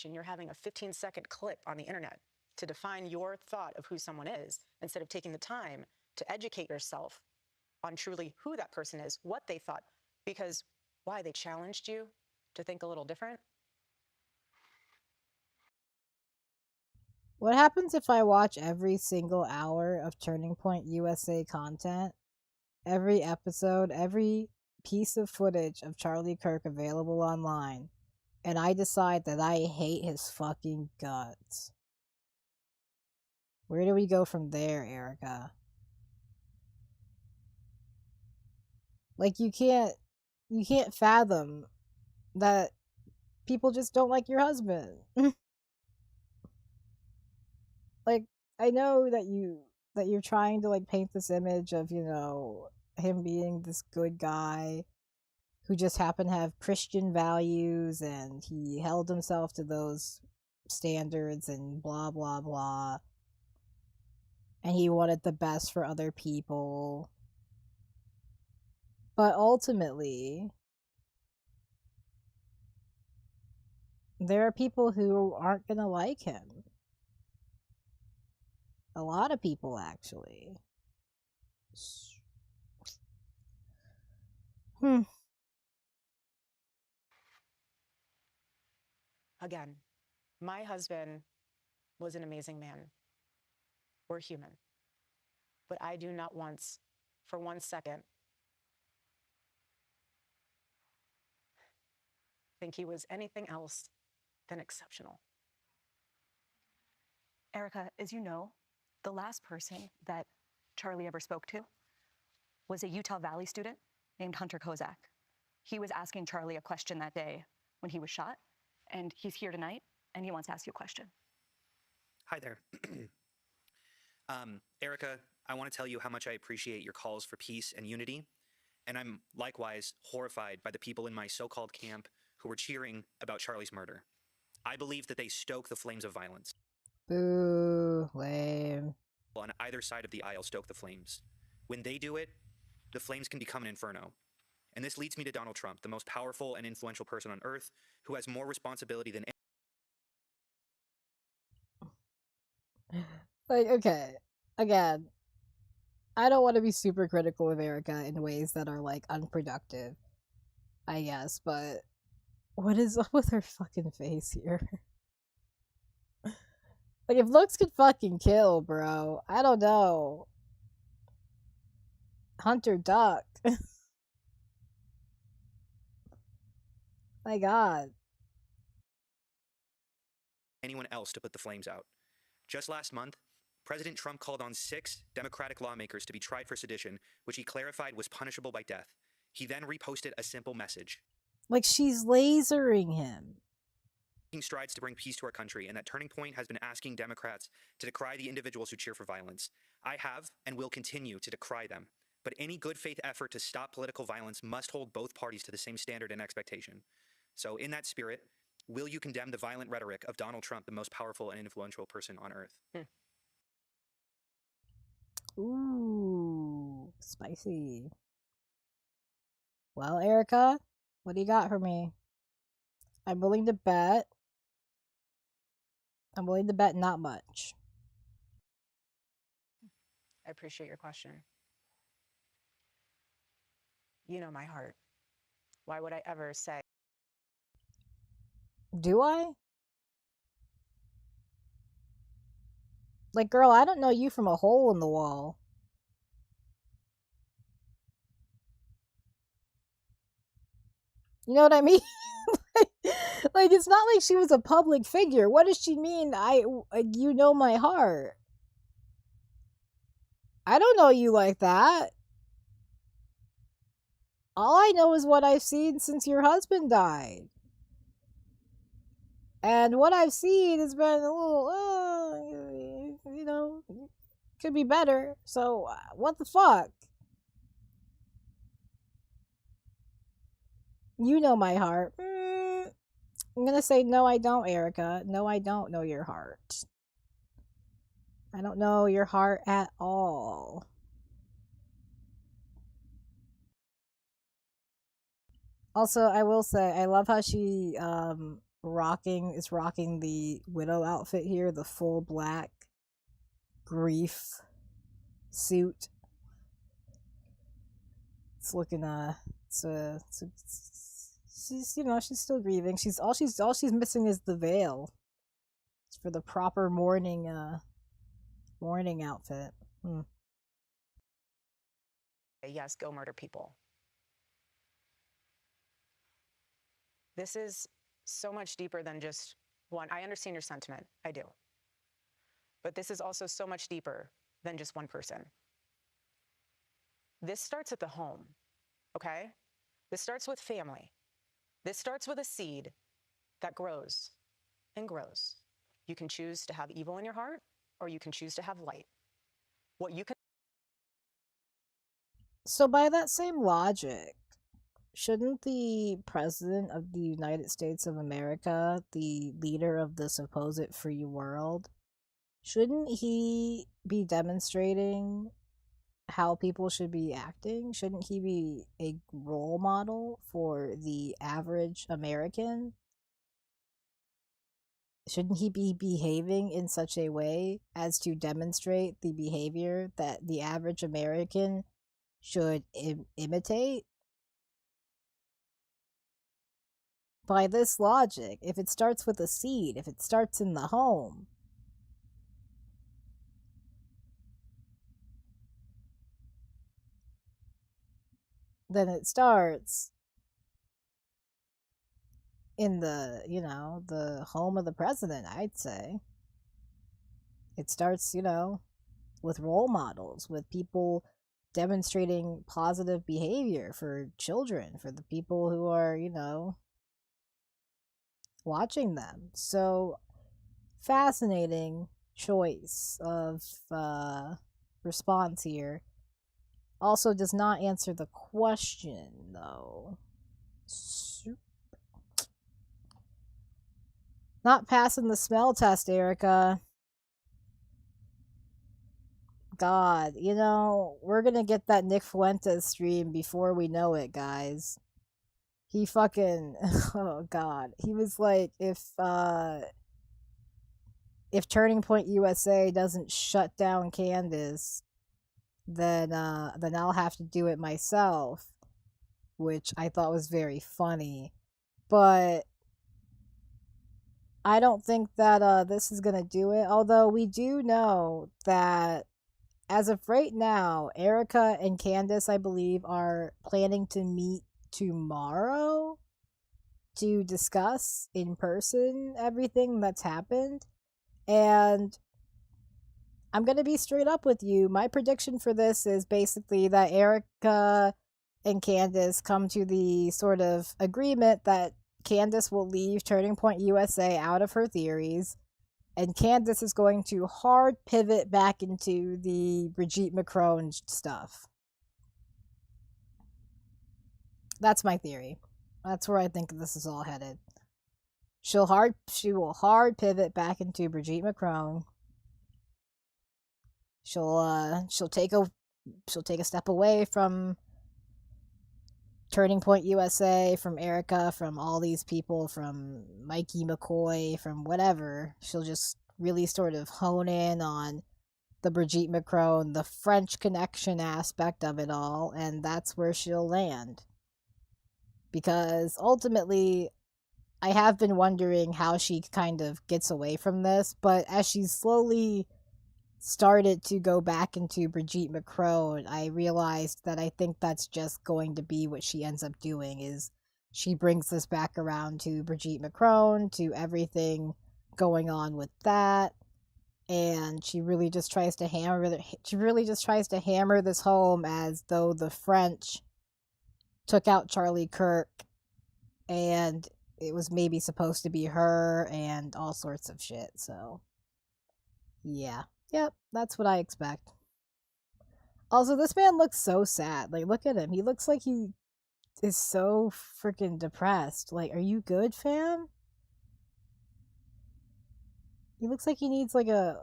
You're having a 15-second clip on the internet to define your thought of who someone is, instead of taking the time to educate yourself on truly who that person is, what they thought, Because why? They challenged you to think a little different? What happens if I watch every single hour of Turning Point USA content? Every episode, every piece of footage of Charlie Kirk available online, and I decide that I hate his fucking guts. Where do we go from there, Erica? Like, you can't fathom that people just don't like your husband. Like, I know that you're trying to like paint this image of, you know, him being this good guy who just happened to have Christian values and he held himself to those standards and blah blah blah. And he wanted the best for other people. But ultimately, there are people who aren't gonna like him. A lot of people, actually. Again, my husband was an amazing man. We're human. But I do not once, for 1 second, think he was anything else than exceptional. Erica, as you know, the last person that Charlie ever spoke to was a Utah Valley student named Hunter Kozak. He was asking Charlie a question that day when he was shot, and he's here tonight, and he wants to ask you a question. Hi there. Erica, I want to tell you how much I appreciate your calls for peace and unity, and I'm likewise horrified by the people in my so-called camp who were cheering about Charlie's murder. I believe that they stoke the flames of violence. Boo, lame. On either side of the aisle stoke the flames. When they do it, the flames can become an inferno. And this leads me to Donald Trump, the most powerful and influential person on earth, who has more responsibility than like, okay, again, I don't want to be super critical of Erica in ways that are like unproductive, I guess, but what is up with her fucking face here? Like, if looks could fucking kill, bro, I don't know. Hunter Duck. My God. anyone else to put the flames out. Just last month, President Trump called on 6 Democratic lawmakers to be tried for sedition, which he clarified was punishable by death. He then reposted a simple message. Like, she's lasering him. Taking strides to bring peace to our country, and that Turning Point has been asking Democrats to decry the individuals who cheer for violence. I have and will continue to decry them. But any good faith effort to stop political violence must hold both parties to the same standard and expectation. So in that spirit, will you condemn the violent rhetoric of Donald Trump, the most powerful and influential person on earth? Ooh, spicy. Well, Erica, what do you got for me? I'm willing to bet not much. I appreciate your question. You know my heart. Why would I ever say? Do I? Like, girl, I don't know you from a hole in the wall. You know what I mean? like, it's not like she was a public figure. What does she mean? You know my heart. I don't know you like that. All I know is what I've seen since your husband died. And what I've seen has been a little, you know, could be better. So, what the fuck? You know my heart. I'm gonna say no, I don't, Erica. No, I don't know your heart. I don't know your heart at all. Also, I will say, I love how she rocking the widow outfit here, the full black grief suit. It's looking she's she's still grieving. She's all she's missing is the veil for the proper mourning outfit. Yes, go murder people. This is so much deeper than just one. I understand your sentiment. I do. But this is also so much deeper than just one person. This starts at the home, okay? This starts with family. This starts with a seed that grows and grows. You can choose to have evil in your heart, or you can choose to have light. What you can. So by that same logic, shouldn't the President of the United States of America, the leader of the supposed free world, shouldn't he be demonstrating how people should be acting? Shouldn't he be a role model for the average American? Shouldn't he be behaving in such a way as to demonstrate the behavior that the average American should imitate? By this logic, if it starts with a seed, if it starts in the home, then it starts in the, the home of the president, I'd say. It starts, with role models, with people demonstrating positive behavior for children, for the people who are, watching them. So, fascinating choice of response here. Also does not answer the question, though. Not passing the smell test, Erica. God, we're gonna get that Nick Fuentes stream before we know it, guys. He fucking, oh God. He was like, if Turning Point USA doesn't shut down Candace, then I'll have to do it myself, which I thought was very funny. But I don't think that this is gonna do it. Although we do know that as of right now, Erica and Candace, I believe, are planning to meet tomorrow to discuss in person everything that's happened. And I'm going to be straight up with you. My prediction for this is basically that Erica and Candace come to the sort of agreement that Candace will leave Turning Point USA out of her theories, and Candace is going to hard pivot back into the Brigitte Macron stuff. That's my theory. That's where I think this is all headed. She will hard pivot back into Brigitte Macron. She'll take a step away from Turning Point USA, from Erica, from all these people, from Mikey McCoy, from whatever. She'll just really sort of hone in on the Brigitte Macron, the French connection aspect of it all, and that's where she'll land. Because ultimately, I have been wondering how she kind of gets away from this, but as she slowly started to go back into Brigitte Macron, I realized that I think that's just going to be what she ends up doing, is she brings this back around to Brigitte Macron, to everything going on with that, and she really just tries to hammer this home as though the French took out Charlie Kirk and it was maybe supposed to be her and all sorts of shit. So yeah. Yep, that's what I expect. Also, this man looks so sad. Like, look at him. He looks like he is so freaking depressed. Like, are you good, fam? He looks like he needs like a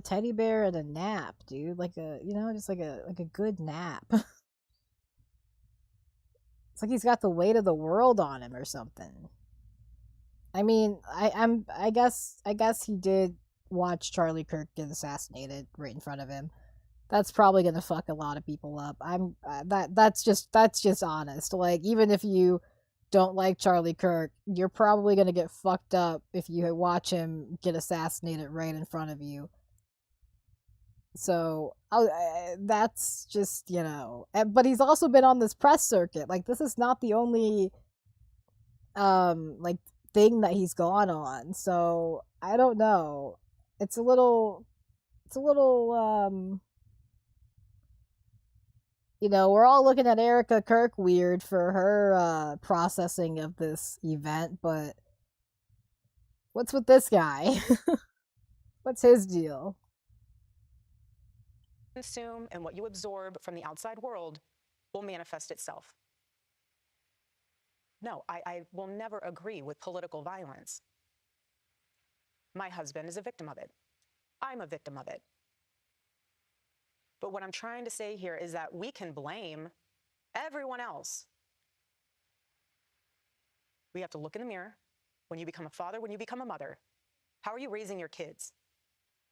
teddy bear and a nap, dude. Like a, just like a good nap. It's like he's got the weight of the world on him or something. I mean, I guess he did watch Charlie Kirk get assassinated right in front of him. that's probably gonna fuck a lot of people up. That's just honest. Like, even if you don't like Charlie Kirk, you're probably gonna get fucked up if you watch him get assassinated right in front of you. So that's just, you know. But he's also been on this press circuit. Like, this is not the only like thing that he's gone on. So I don't know. It's a little you know, we're all looking at Erica Kirk weird for her processing of this event, but what's with this guy? What's his deal? Consume and what you absorb from the outside world will manifest itself. No, I will never agree with political violence. My husband is a victim of it. I'm a victim of it. But what I'm trying to say here is that we can blame everyone else. We have to look in the mirror when you become a father, when you become a mother. How are you raising your kids?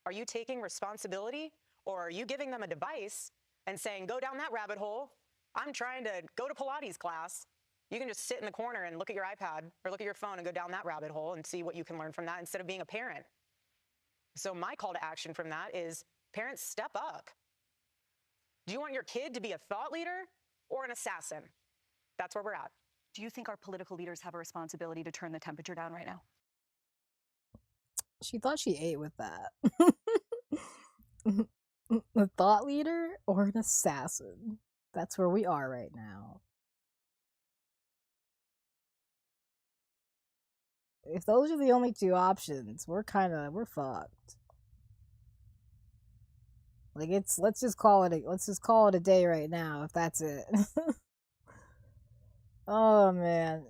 Are you taking responsibility, or are you giving them a device and saying, go down that rabbit hole? I'm trying to go to Pilates class. You can just sit in the corner and look at your iPad or look at your phone and go down that rabbit hole and see what you can learn from that instead of being a parent. So my call to action from that is, parents, step up. Do you want your kid to be a thought leader or an assassin? That's where we're at. Do you think our political leaders have a responsibility to turn the temperature down right now? She thought she ate with that. A thought leader or an assassin? That's where we are right now. If those are the only two options, we're fucked. Like, let's just call it a day right now if that's it. Oh man,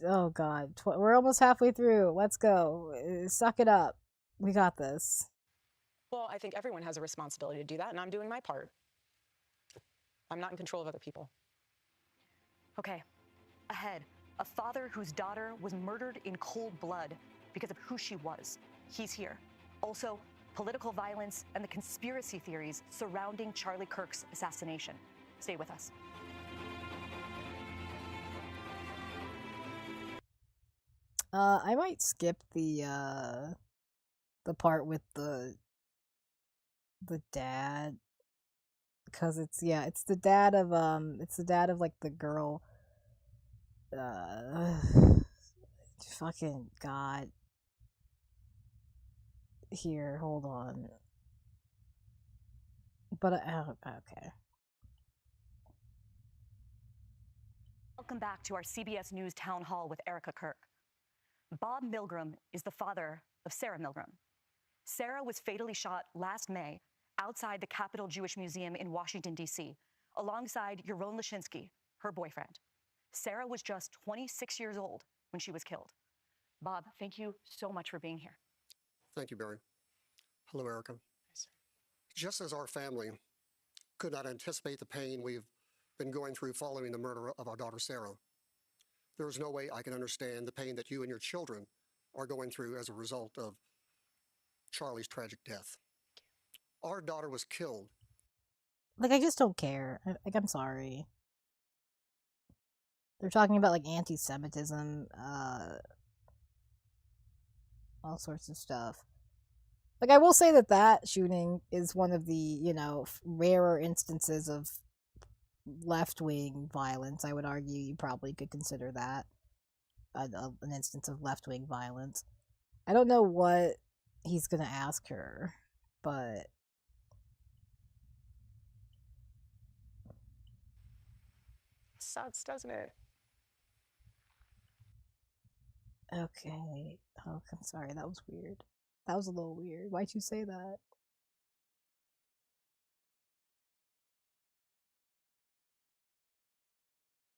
oh god, we're almost halfway through. Let's go. Suck it up. We got this. Well, I think everyone has a responsibility to do that, and I'm doing my part. I'm not in control of other people. Okay, ahead, a father whose daughter was murdered in cold blood because of who she was. He's here. Also, political violence and the conspiracy theories surrounding Charlie Kirk's assassination. Stay with us. I might skip the part with the dad, because it's the dad of like the girl. Fucking god. Here, hold on. But okay. Welcome back to our CBS News Town Hall with Erica Kirk. Bob Milgram is the father of Sarah Milgram. Sarah was fatally shot last May outside the Capitol Jewish Museum in Washington, D.C., alongside Yaron Lashinsky, her boyfriend. Sarah was just 26 years old when she was killed. Bob, thank you so much for being here. Thank you, Barry. Hello, Erica. Just as our family could not anticipate the pain we've been going through following the murder of our daughter, Sarah, there is no way I can understand the pain that you and your children are going through as a result of Charlie's tragic death. Our daughter was killed. Like, I just don't care. Like, I'm sorry. They're talking about, like, anti-Semitism, all sorts of stuff. Like, I will say that shooting is one of the, you know, rarer instances of left-wing violence. I would argue you probably could consider that an instance of left-wing violence. I don't know what he's gonna ask her, but Sucks, doesn't it? okay. Oh, I'm sorry, that was weird. That was a little weird. Why'd you say that?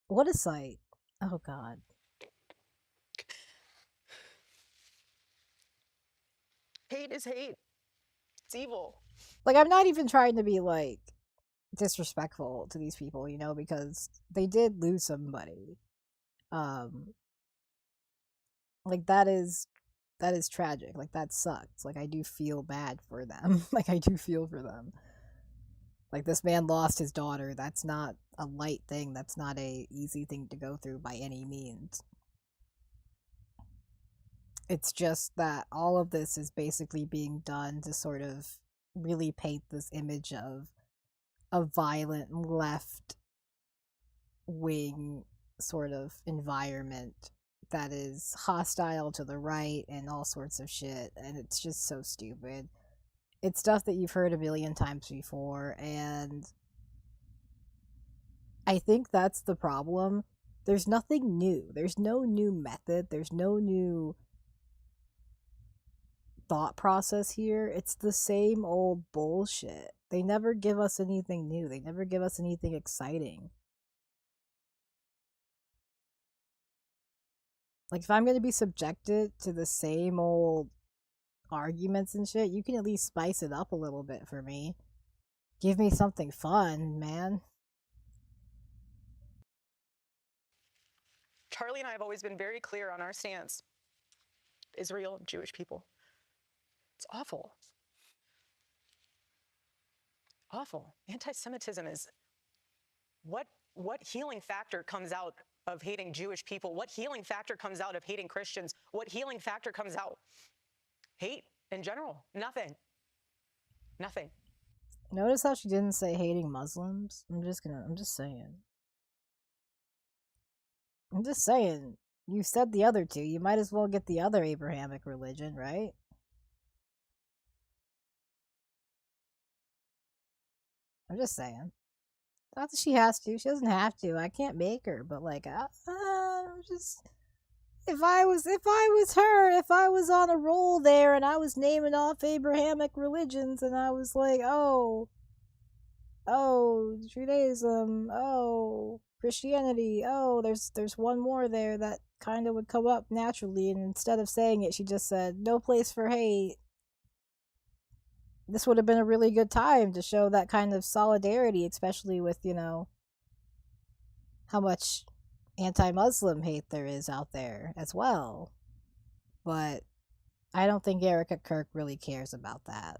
What a sight. Oh god. Hate is hate. It's evil. Like, I'm not even trying to be, like, disrespectful to these people, you know, because they did lose somebody. Like, that is tragic. Like, that sucks. Like, I do feel bad for them. Like, I do feel for them. Like, this man lost his daughter. That's not a light thing. That's not a easy thing to go through by any means. It's just that all of this is basically being done to sort of really paint this image of a violent left-wing sort of environment that is hostile to the right and all sorts of shit, and it's just so stupid. It's stuff that you've heard a million times before, and I think that's the problem. There's nothing new. There's no new method. There's no new thought process here. It's the same old bullshit. They never give us anything new. They never give us anything exciting. Like, if I'm going to be subjected to the same old arguments and shit, you can at least spice it up a little bit for me. Give me something fun, man. Charlie and I have always been very clear on our stance. Israel, Jewish people. It's awful. Awful. Anti-Semitism is... What healing factor comes out of hating Jewish people? What healing factor comes out of hating Christians? What healing factor comes out? Hate in general. Nothing. Nothing. Notice how she didn't say hating Muslims? I'm just saying. I'm just saying. You said the other two. You might as well get the other Abrahamic religion, right? I'm just saying. Not that she has to. She doesn't have to. I can't make her. But like, I'm just... If I was her, if I was on a roll there and I was naming off Abrahamic religions and I was like, oh, Judaism, oh, Christianity, oh, there's one more there that kind of would come up naturally, and instead of saying it, she just said, no place for hate. This would have been a really good time to show that kind of solidarity, especially with, you know, how much anti-Muslim hate there is out there as well. But I don't think Erica Kirk really cares about that.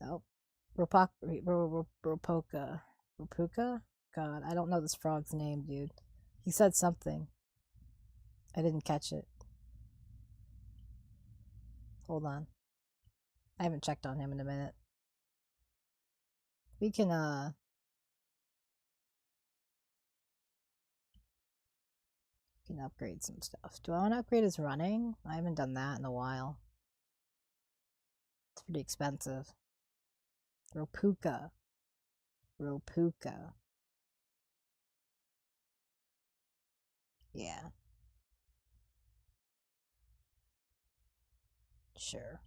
Nope. Rapoka. God, I don't know this frog's name, dude. He said something. I didn't catch it. Hold on. I haven't checked on him in a minute. We can upgrade some stuff. Do I want to upgrade his running? I haven't done that in a while. It's pretty expensive. Ropuka. Yeah. Sure.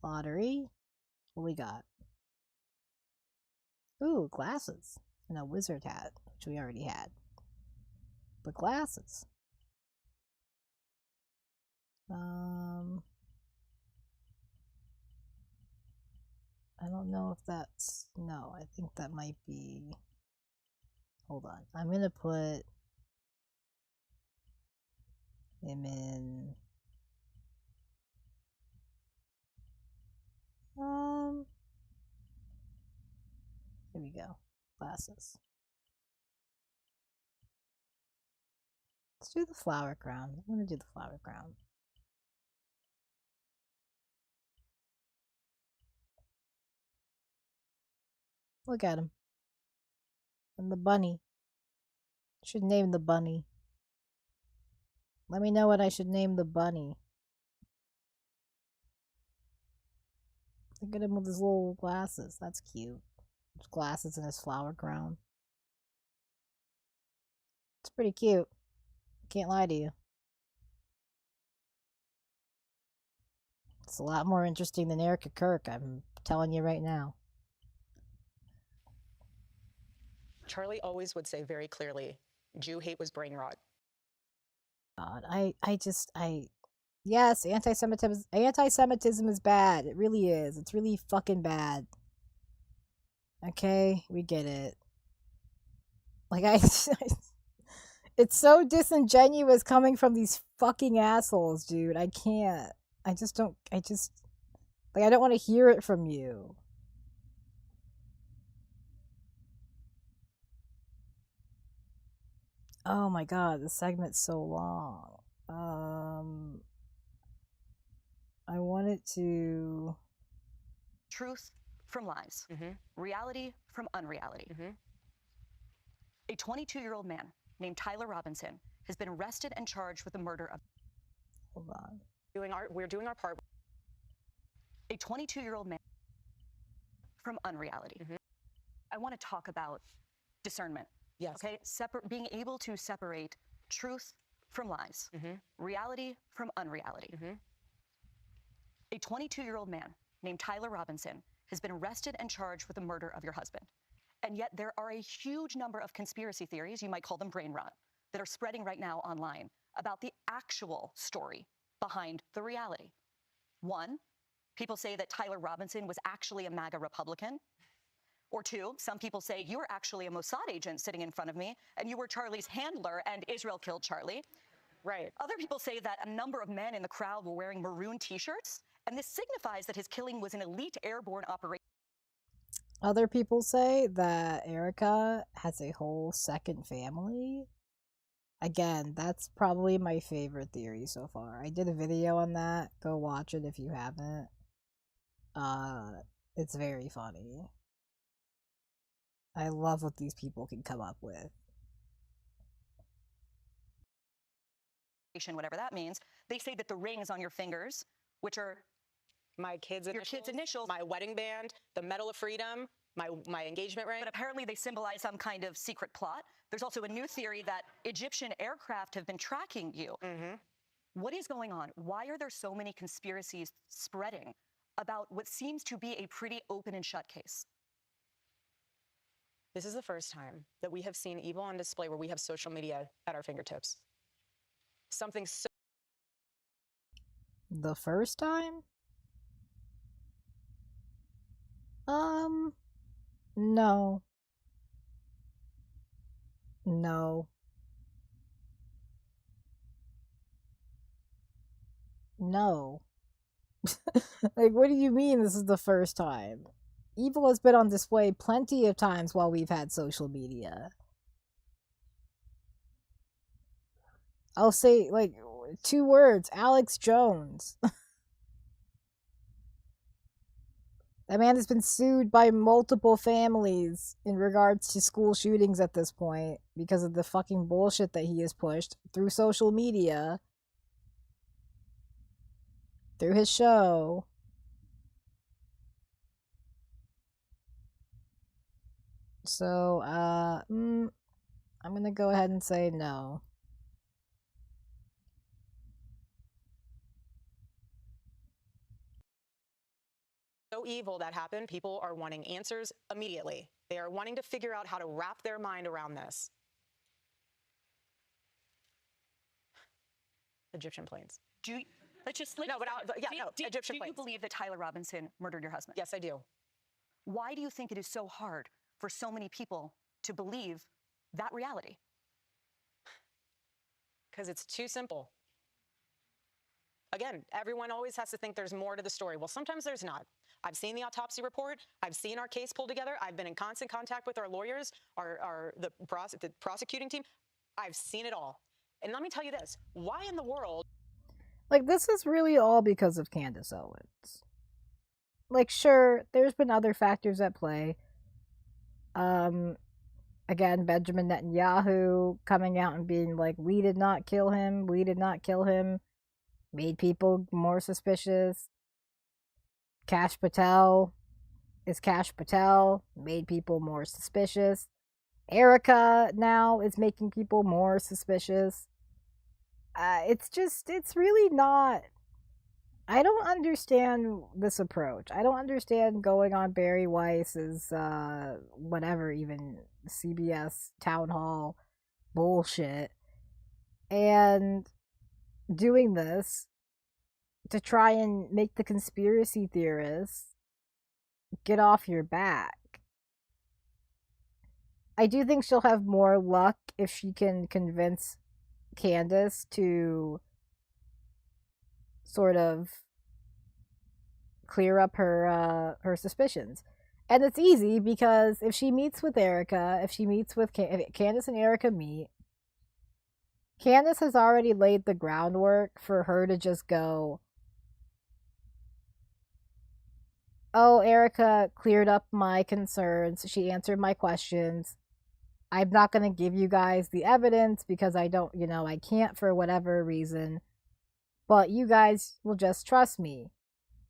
Lottery. What we got? Ooh, glasses. And a wizard hat, which we already had. But glasses. I don't know if that's... No, I think that might be... Hold on. I'm gonna put him in... Here we go. Glasses. Let's do the flower crown. I'm gonna do the flower crown. Look at him. And the bunny. Should name the bunny. Let me know what I should name the bunny. Look at him with his little glasses. That's cute. His glasses and his flower crown. It's pretty cute. Can't lie to you. It's a lot more interesting than Erica Kirk, I'm telling you right now. Charlie always would say very clearly, Jew hate was brain rot. God, yes, anti-Semitism is bad. It really is. It's really fucking bad. Okay, we get it. Like, It's so disingenuous coming from these fucking assholes, dude. I can't. I just don't. Like, I don't want to hear it from you. Oh my god, this segment's so long. I wanted to... Truth from lies. Reality from unreality. A 22-year-old man named Tyler Robinson has been arrested and charged with the murder of... Hold on. We're doing our part. A 22-year-old man from unreality. I want to talk about discernment. Yes. Okay? Being able to separate truth from lies. Reality from unreality. A 22-year-old man named Tyler Robinson has been arrested and charged with the murder of your husband. And yet there are a huge number of conspiracy theories, you might call them brain rot, that are spreading right now online about the actual story behind the reality. One, people say that Tyler Robinson was actually a MAGA Republican. Or two, some people say you were actually a Mossad agent sitting in front of me, and you were Charlie's handler, and Israel killed Charlie. Right. Other people say that a number of men in the crowd were wearing maroon t-shirts, and this signifies that his killing was an elite airborne operation. Other people say that Erica has a whole second family. Again, that's probably my favorite theory so far. I did a video on that. Go watch it if you haven't. It's very funny. I love what these people can come up with. Whatever that means. They say that the rings on your fingers, which are my kids' initials, my wedding band, the Medal of Freedom, my engagement ring. But apparently they symbolize some kind of secret plot. There's also a new theory that Egyptian aircraft have been tracking you. What is going on? Why are there so many conspiracies spreading about what seems to be a pretty open and shut case? This is the first time that we have seen evil on display where we have social media at our fingertips. Something so... The first time? No. No. No. Like, what do you mean this is the first time? Evil has been on display plenty of times while we've had social media. I'll say, like, 2 words. Alex Jones. That man has been sued by multiple families in regards to school shootings at this point because of the fucking bullshit that he has pushed through social media, through his show. So, I'm gonna go ahead and say no. So evil that happened, people are wanting answers immediately. They are wanting to figure out how to wrap their mind around this. Egyptian planes. Do you, Egyptian do you planes. believe that Tyler Robinson murdered your husband? Yes, I do. Why do you think it is so hard for so many people to believe that reality? Because it's too simple. Again, everyone always has to think there's more to the story. Well, sometimes there's not. I've seen the autopsy report. I've seen our case pulled together. I've been in constant contact with our lawyers, the prosecuting team. I've seen it all. And let me tell you this. Why in the world? Like, this is really all because of Candace Owens. Like, sure, there's been other factors at play. Again, Benjamin Netanyahu coming out and being like, we did not kill him, made people more suspicious. Kash Patel is Kash Patel, made people more suspicious. Erica now is making people more suspicious. It's really not... I don't understand this approach. I don't understand going on Barry Weiss's, whatever, even CBS town hall bullshit, and doing this to try and make the conspiracy theorists get off your back. I do think she'll have more luck if she can convince Candace to sort of clear up her suspicions. And it's easy because if she meets with Erica, if Candace and Erica meet, Candace has already laid the groundwork for her to just go, oh, Erica cleared up my concerns. She answered my questions. I'm not going to give you guys the evidence because I don't, I can't for whatever reason. But you guys will just trust me.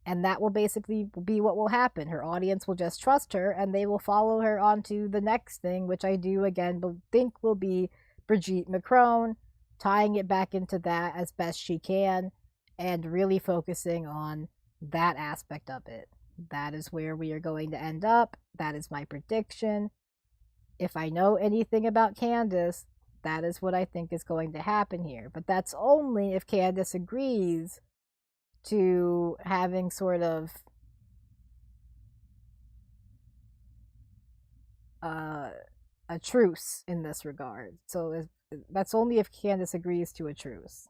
And that will basically be what will happen. Her audience will just trust her and they will follow her on to the next thing, which I do, again, think will be Brigitte Macron, tying it back into that as best she can and really focusing on that aspect of it. That is where we are going to end up. That is my prediction. If I know anything about Candace, that is what I think is going to happen here. But that's only if Candace agrees to having sort of a truce in this regard. So that's only if Candace agrees to a truce.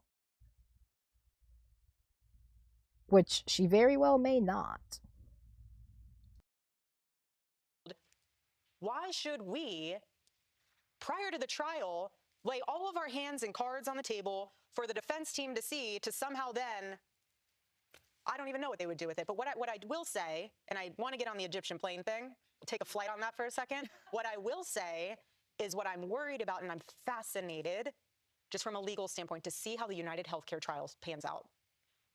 Which she very well may not. Why should we, prior to the trial, lay all of our hands and cards on the table for the defense team to see, to somehow then, I don't even know what they would do with it. But what I will say, and I want to get on the Egyptian plane thing, take a flight on that for a second. What I will say is what I'm worried about, and I'm fascinated, just from a legal standpoint, to see how the United Healthcare trials pans out.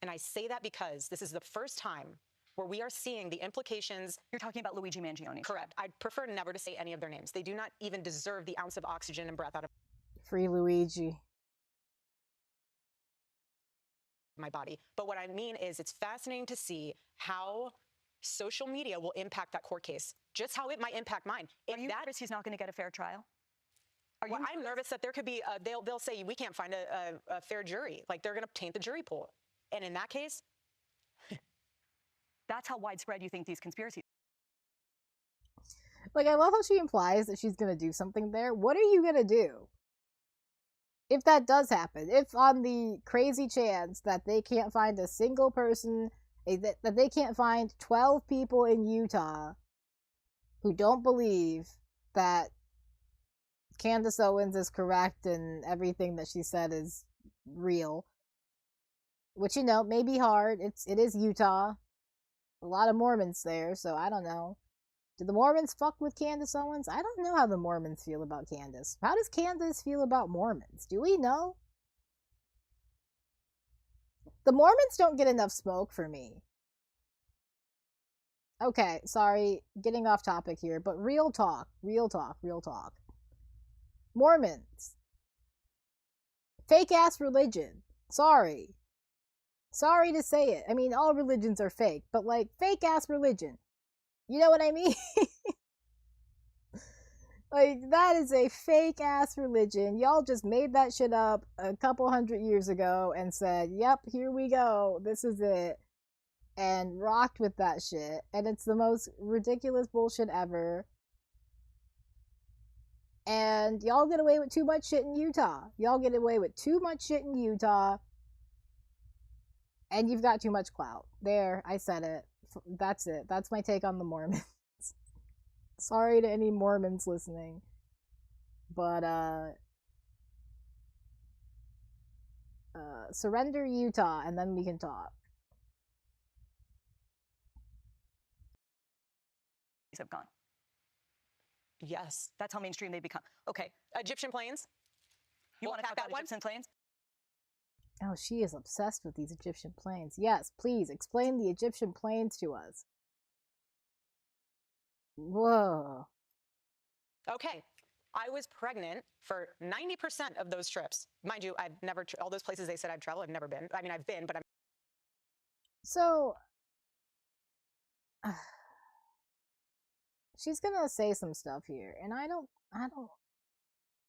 And I say that because this is the first time where we are seeing the implications. You're talking about Luigi Mangione. Correct. I'd prefer never to say any of their names. They do not even deserve the ounce of oxygen and breath out of Free Luigi. my body. But what I mean is it's fascinating to see how social media will impact that court case, just how it might impact mine. Are you nervous he's not going to get a fair trial? Well, I'm nervous that there could be, they'll say we can't find a fair jury. Like they're going to taint the jury pool. And in that case, that's how widespread you think these conspiracies. Like, I love how she implies that she's gonna do something there. What are you gonna do? If that does happen, if on the crazy chance that they can't find a single person, that they can't find 12 people in Utah who don't believe that Candace Owens is correct and everything that she said is real, which, may be hard. It is Utah. A lot of Mormons there, so I don't know. Do the Mormons fuck with Candace Owens? I don't know how the Mormons feel about Candace. How does Candace feel about Mormons? Do we know? The Mormons don't get enough smoke for me. Okay, sorry, getting off topic here, but real talk. Mormons. Fake-ass religion. Sorry to say it. I mean, all religions are fake, but like fake-ass religion. You know what I mean? Like, that is a fake-ass religion. Y'all just made that shit up a couple 100 years ago and said, yep, here we go. This is it. And rocked with that shit. And it's the most ridiculous bullshit ever. And y'all get away with too much shit in Utah. And you've got too much clout. There, I said it. That's it. That's my take on the Mormons. Sorry to any Mormons listening. But, surrender Utah, and then we can talk. Have gone. Yes. That's how mainstream they become. Okay. Egyptian planes. You want to talk about Egyptian planes? Oh, she is obsessed with these Egyptian planes. Yes, please, explain the Egyptian planes to us. Whoa. Okay. I was pregnant for 90% of those trips. Mind you, I've never, all those places they said I've traveled, I've never been. I mean, I've been, but I'm. So, she's gonna say some stuff here, and I don't,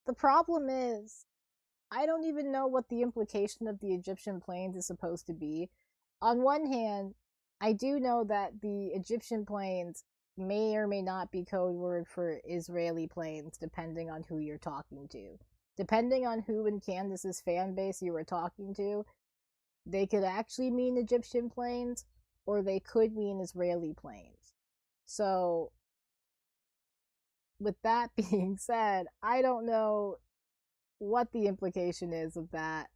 the problem is, I don't even know what the implication of the Egyptian planes is supposed to be. On one hand, I do know that the Egyptian planes may or may not be code word for Israeli planes, depending on who you're talking to. Depending on who in Candace's fan base you were talking to, they could actually mean Egyptian planes, or they could mean Israeli planes. So, with that being said, I don't know what the implication is of that.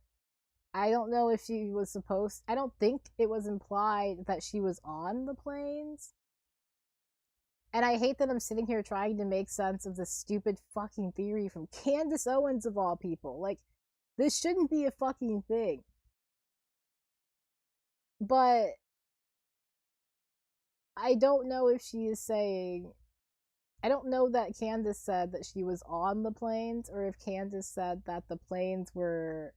I don't know if she was supposed... I don't think it was implied that she was on the planes. And I hate that I'm sitting here trying to make sense of this stupid fucking theory from Candace Owens of all people. Like, this shouldn't be a fucking thing. But I don't know if she is saying... I don't know that Candace said that she was on the planes, or if Candace said that the planes were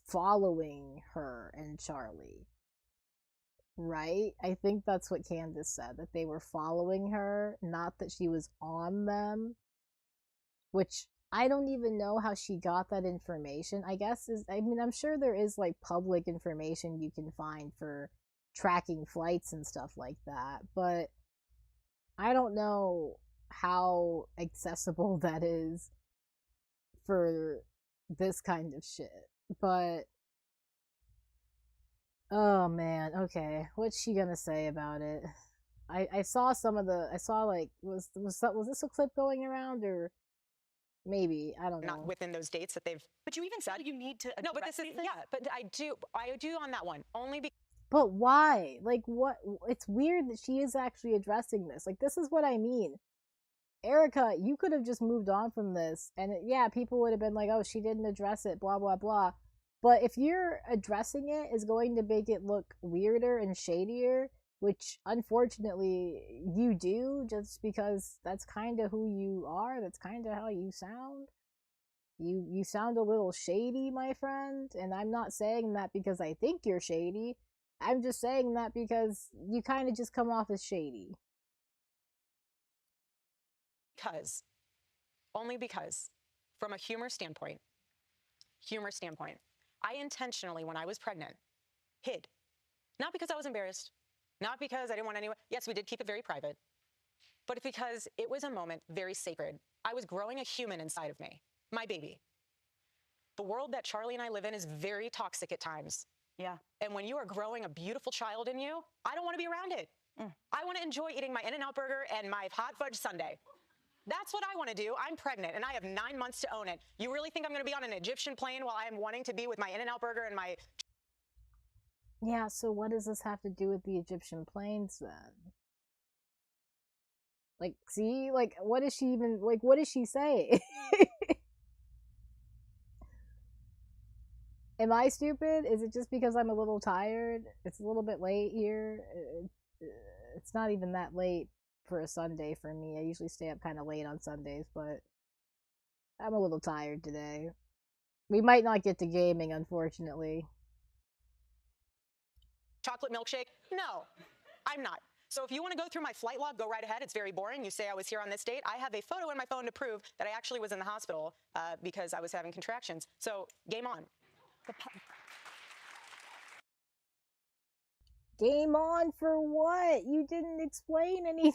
following her and Charlie. Right? I think that's what Candace said, that they were following her, not that she was on them. Which, I don't even know how she got that information. I mean, I'm sure there is, like, public information you can find for tracking flights and stuff like that, but I don't know how accessible that is for this kind of shit. But oh man, okay, what's she gonna say about it? I saw some of the... I saw, like, was this a clip going around, or maybe, I don't know. Not within those dates that they've... But you even said you need to... No, but this is... Yeah, but I do on that one. Only because... But why? Like, what? It's weird that she is actually addressing this. Like, this is what I mean. Erica, you could have just moved on from this, and yeah, people would have been like, oh, she didn't address it, blah, blah, blah. But if you're addressing it, is going to make it look weirder and shadier, which unfortunately you do, just because that's kind of who you are, that's kind of how you sound. You sound a little shady, my friend, and I'm not saying that because I think you're shady. I'm just saying that because you kind of just come off as shady. Only because, from a humor standpoint, I intentionally, when I was pregnant, hid. Not because I was embarrassed, not because I didn't want anyone... Yes, we did keep it very private, but because it was a moment very sacred. I was growing a human inside of me, my baby. The world that Charlie and I live in is very toxic at times. Yeah. And when you are growing a beautiful child in you, I don't want to be around it. I want to enjoy eating my In-N-Out burger and my hot fudge sundae. That's what I want to do. I'm pregnant, and I have 9 months to own it. You really think I'm going to be on an Egyptian plane while I'm wanting to be with my In-N-Out burger and my... Yeah, so what does this have to do with the Egyptian planes, then? Like, see? Like, what is she even... Like, what does she say? Am I stupid? Is it just because I'm a little tired? It's a little bit late here. It's not even that late for a Sunday for me. I usually stay up kind of late on Sundays, but I'm a little tired today. We might not get to gaming, unfortunately. Chocolate milkshake? No, I'm not. So if you want to go through my flight log, go right ahead. It's very boring. You say I was here on this date. I have a photo in my phone to prove that I actually was in the hospital because I was having contractions. So game on. Game on for what? You didn't explain anything.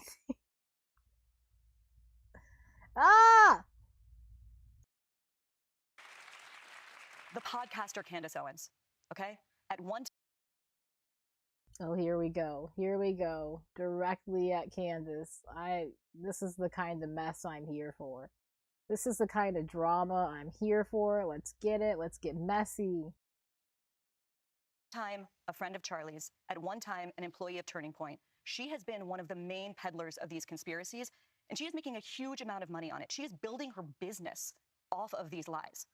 Ah! The podcaster Candace Owens, okay? At one time... Oh, here we go. Here we go. Directly at Candace. This is the kind of mess I'm here for. This is the kind of drama I'm here for. Let's get it. Let's get messy. Time a friend of Charlie's, at one time an employee of Turning Point. She has been one of the main peddlers of these conspiracies, and she is making a huge amount of money on it. She is building her business off of these lies.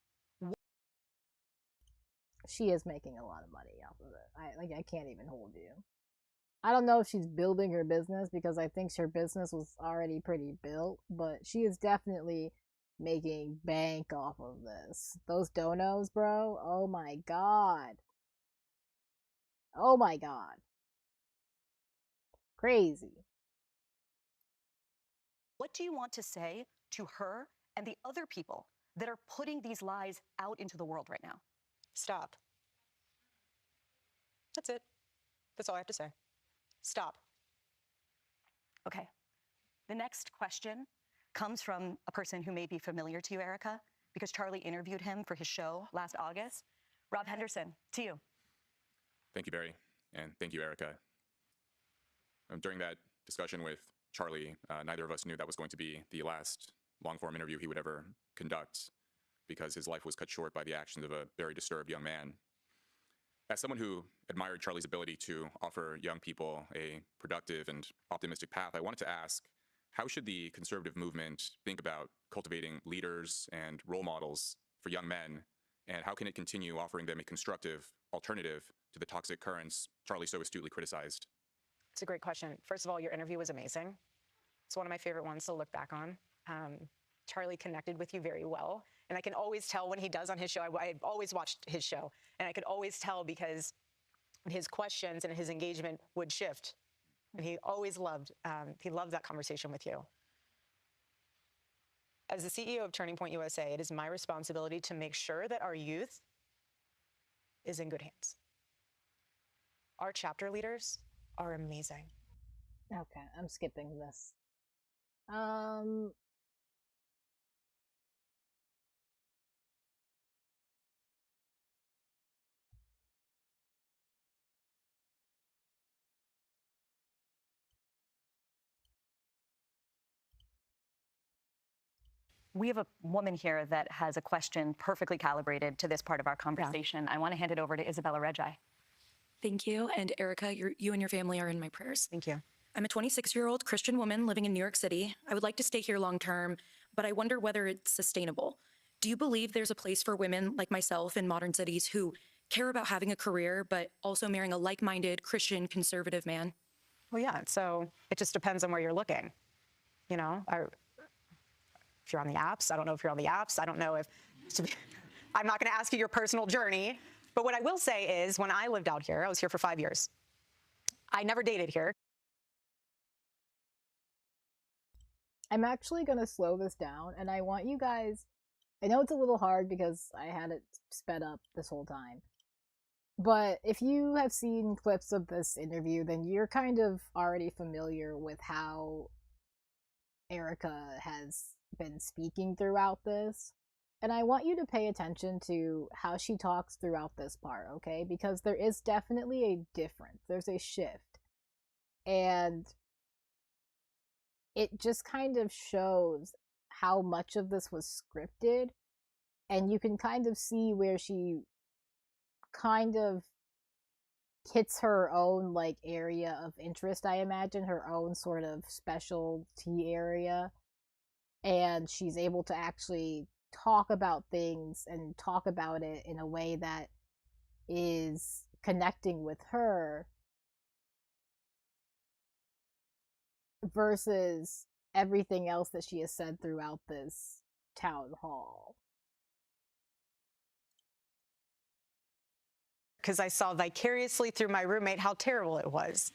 She is making a lot of money off of it. I can't even hold you. I don't know if she's building her business, because I think her business was already pretty built, but she is definitely making bank off of this. Those donos, bro. Oh my god. Oh my god. Crazy. What do you want to say to her and the other people that are putting these lies out into the world right now? Stop. That's it. That's all I have to say. Stop. Okay. The next question comes from a person who may be familiar to you, Erica, because Charlie interviewed him for his show last August. Rob Henderson, to you. Thank you, Barry, and thank you, Erica. During that discussion with Charlie, neither of us knew that was going to be the last long-form interview he would ever conduct, because his life was cut short by the actions of a very disturbed young man. As someone who admired Charlie's ability to offer young people a productive and optimistic path, I wanted to ask, how should the conservative movement think about cultivating leaders and role models for young men, and how can it continue offering them a constructive alternative to the toxic currents Charlie so astutely criticized? It's a great question. First of all, your interview was amazing. It's one of my favorite ones to look back on. Charlie connected with you very well. And I can always tell when he does on his show. I've always watched his show. And I could always tell because his questions and his engagement would shift. And he always loved that conversation with you. As the CEO of Turning Point USA, it is my responsibility to make sure that our youth is in good hands. Our chapter leaders are amazing. Okay, I'm skipping this. We have a woman here that has a question perfectly calibrated to this part of our conversation. I want to hand it over to Isabella Reggi. Thank you. And Erica, you and your family are in my prayers. Thank you. I'm a 26-year-old Christian woman living in New York City. I would like to stay here long term, but I wonder whether it's sustainable. Do you believe there's a place for women like myself in modern cities who care about having a career, but also marrying a like-minded Christian conservative man? Well, yeah. So it just depends on where you're looking. You know, if you're on the apps, I don't know if you're on the apps. I don't know if, I'm not going to ask you your personal journey. But what I will say is when I lived out here, I was here for 5 years. I never dated here. I'm actually going to slow this down, and I want you guys, I know it's a little hard because I had it sped up this whole time, but if you have seen clips of this interview, then you're kind of already familiar with how Erica has been speaking throughout this. And I want you to pay attention to how she talks throughout this part, okay? Because there is definitely a difference. There's a shift. And it just kind of shows how much of this was scripted. And you can kind of see where she kind of hits her own, like, area of interest, I imagine. Her own sort of specialty area. And she's able to actually talk about things and talk about it in a way that is connecting with her versus everything else that she has said throughout this town hall. Because I saw vicariously through my roommate how terrible it was.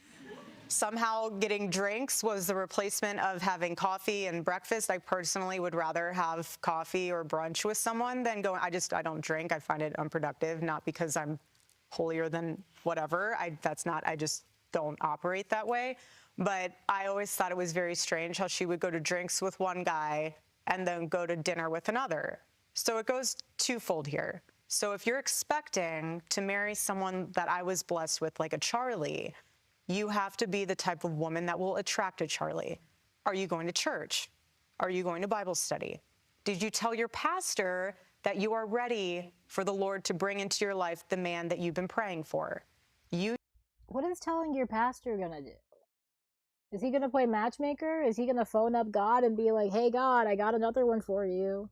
Somehow getting drinks was the replacement of having coffee and breakfast. I personally would rather have coffee or brunch with someone than going, I don't drink. I find it unproductive, not because I'm holier than whatever. I just don't operate that way. But I always thought it was very strange how she would go to drinks with one guy and then go to dinner with another. So it goes twofold here. So if you're expecting to marry someone that I was blessed with, like a Charlie, you have to be the type of woman that will attract a Charlie. Are you going to church? Are you going to Bible study? Did you tell your pastor that you are ready for the Lord to bring into your life the man that you've been praying for? What is telling your pastor gonna do? Is he gonna play matchmaker? Is he gonna phone up God and be like, hey God, I got another one for you?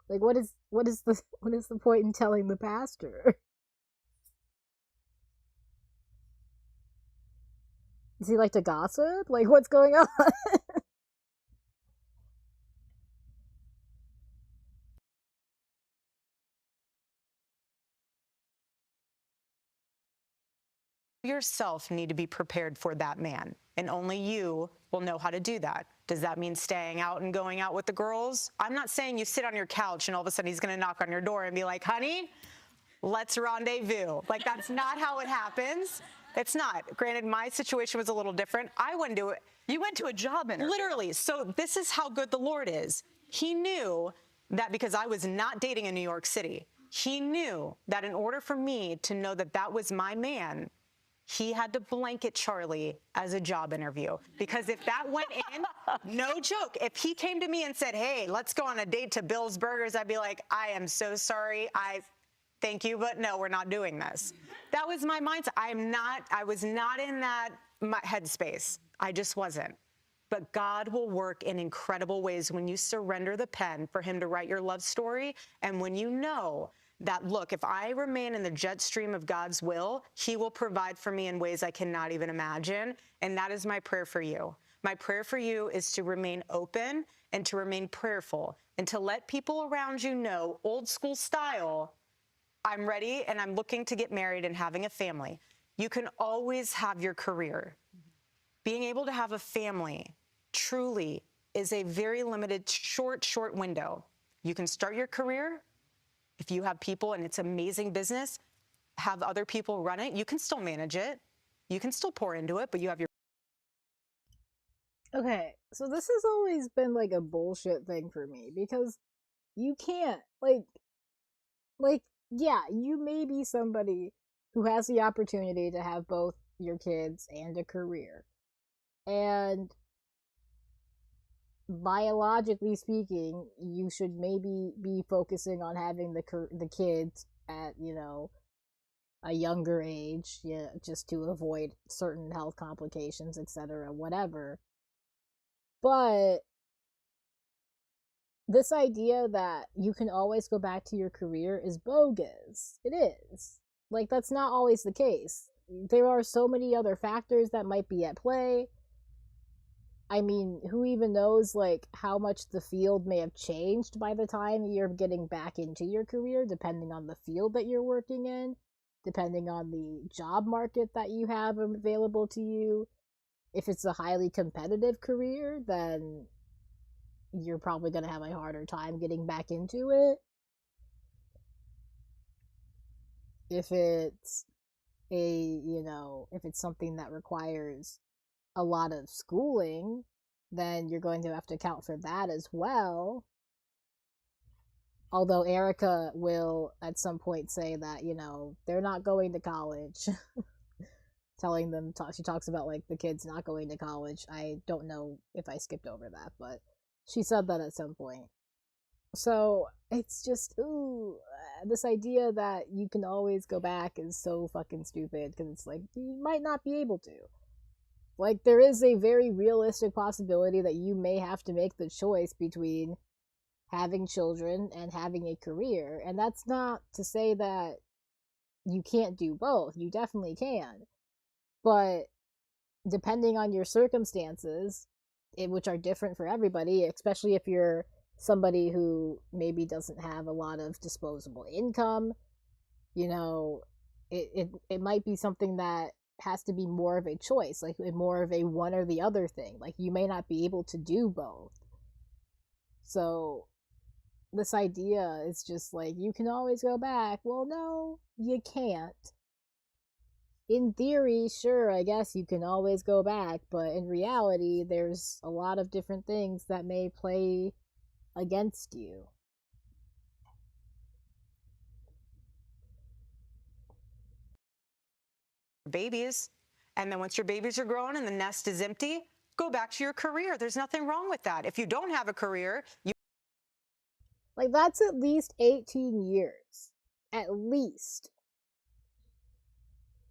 Like, what is the point in telling the pastor? Does he like to gossip? Like, what's going on? Yourself need to be prepared for that man, and only you will know how to do that. Does that mean staying out and going out with the girls? I'm not saying you sit on your couch and all of a sudden he's going to knock on your door and be like, honey, let's rendezvous. Like, that's not how it happens. It's not. Granted, my situation was a little different. I wouldn't do it. You went to a job interview. Literally. So this is how good the Lord is. He knew that because I was not dating in New York City, he knew that in order for me to know that that was my man, he had to blanket Charlie as a job interview. Because if that went in, no joke, if he came to me and said, hey, let's go on a date to Bill's Burgers, I'd be like, I am so sorry. Thank you, but no, we're not doing this. That was my mindset. I was not in that headspace. I just wasn't. But God will work in incredible ways when you surrender the pen for him to write your love story. And when you know that, look, if I remain in the jet stream of God's will, he will provide for me in ways I cannot even imagine. And that is my prayer for you. My prayer for you is to remain open and to remain prayerful and to let people around you know, old school style, I'm ready and I'm looking to get married and having a family. You can always have your career. Being able to have a family truly is a very limited, short window. You can start your career. If you have people and it's amazing business, have other people run it. You can still manage it. You can still pour into it, but you have your... Okay, so this has always been like a bullshit thing for me because you can't, like, yeah, you may be somebody who has the opportunity to have both your kids and a career. And biologically speaking, you should maybe be focusing on having the kids at, you know, a younger age, yeah, just to avoid certain health complications, etc., whatever. But this idea that you can always go back to your career is bogus. It is. Like, that's not always the case. There are so many other factors that might be at play. I mean, who even knows, like, how much the field may have changed by the time you're getting back into your career, depending on the field that you're working in, depending on the job market that you have available to you. If it's a highly competitive career, then you're probably going to have a harder time getting back into it. If it's if it's something that requires a lot of schooling, then you're going to have to account for that as well. Although Erica will at some point say that, you know, they're not going to college. She talks about, like, the kids not going to college. I don't know if I skipped over that, but she said that at some point. So it's just, this idea that you can always go back is so fucking stupid, because it's like, you might not be able to. Like, there is a very realistic possibility that you may have to make the choice between having children and having a career, and that's not to say that you can't do both. You definitely can. But depending on your circumstances, which are different for everybody, especially if you're somebody who maybe doesn't have a lot of disposable income, you know, it might be something that has to be more of a choice, like more of a one or the other thing. Like, you may not be able to do both. So this idea is just like, you can always go back. Well, no, you can't. In theory, sure, I guess you can always go back, but in reality, there's a lot of different things that may play against you. Babies. And then once your babies are grown and the nest is empty, go back to your career. There's nothing wrong with that. If you don't have a career, like, that's at least 18 years. At least.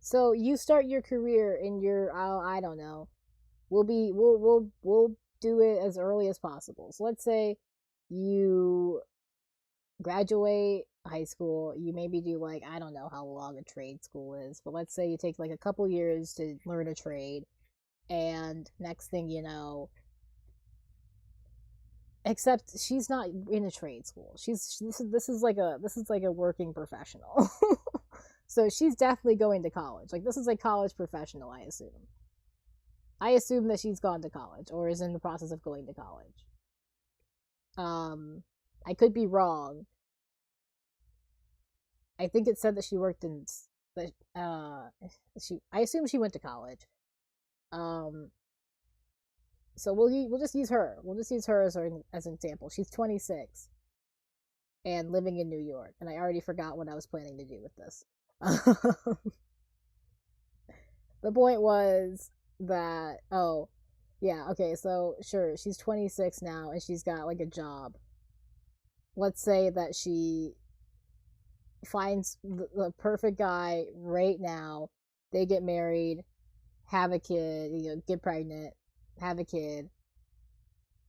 So you start your career in your, I don't know. We'll do it as early as possible. So let's say you graduate high school, you maybe do, like, I don't know how long a trade school is, but let's say you take, like, a couple years to learn a trade, and next thing you know, except she's not in a trade school. This is like a working professional. So she's definitely going to college. Like, this is a college professional, I assume. I assume that she's gone to college or is in the process of going to college. I could be wrong. I think it said that she worked in that I assume she went to college. So we'll just use her. We'll just use her as an example. She's 26 and living in New York, and I already forgot what I was planning to do with this. The point was that, oh, yeah, okay, so sure, she's 26 now and she's got like a job. Let's say that she finds the perfect guy right now. They get married, have a kid, get pregnant, have a kid.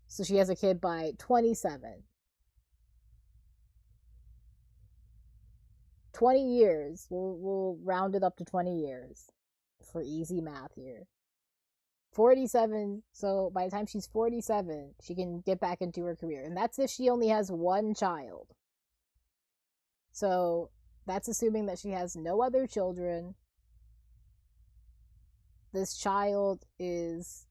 So she has a kid by 27. 20 years. We'll round it up to 20 years for easy math here. 47, so by the time she's 47, she can get back into her career. And that's if she only has one child. So that's assuming that she has no other children. This child is,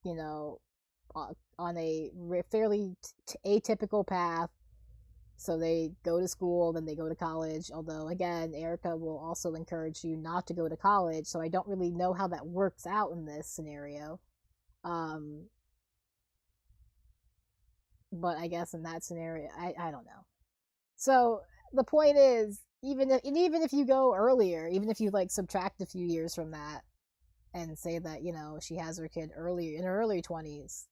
on a fairly atypical path. So they go to school, then they go to college. Although, again, Erica will also encourage you not to go to college. So I don't really know how that works out in this scenario. But I guess in that scenario, I don't know. So the point is, even if you go earlier, even if you subtract a few years from that and say that, she has her kid earlier in her early 20s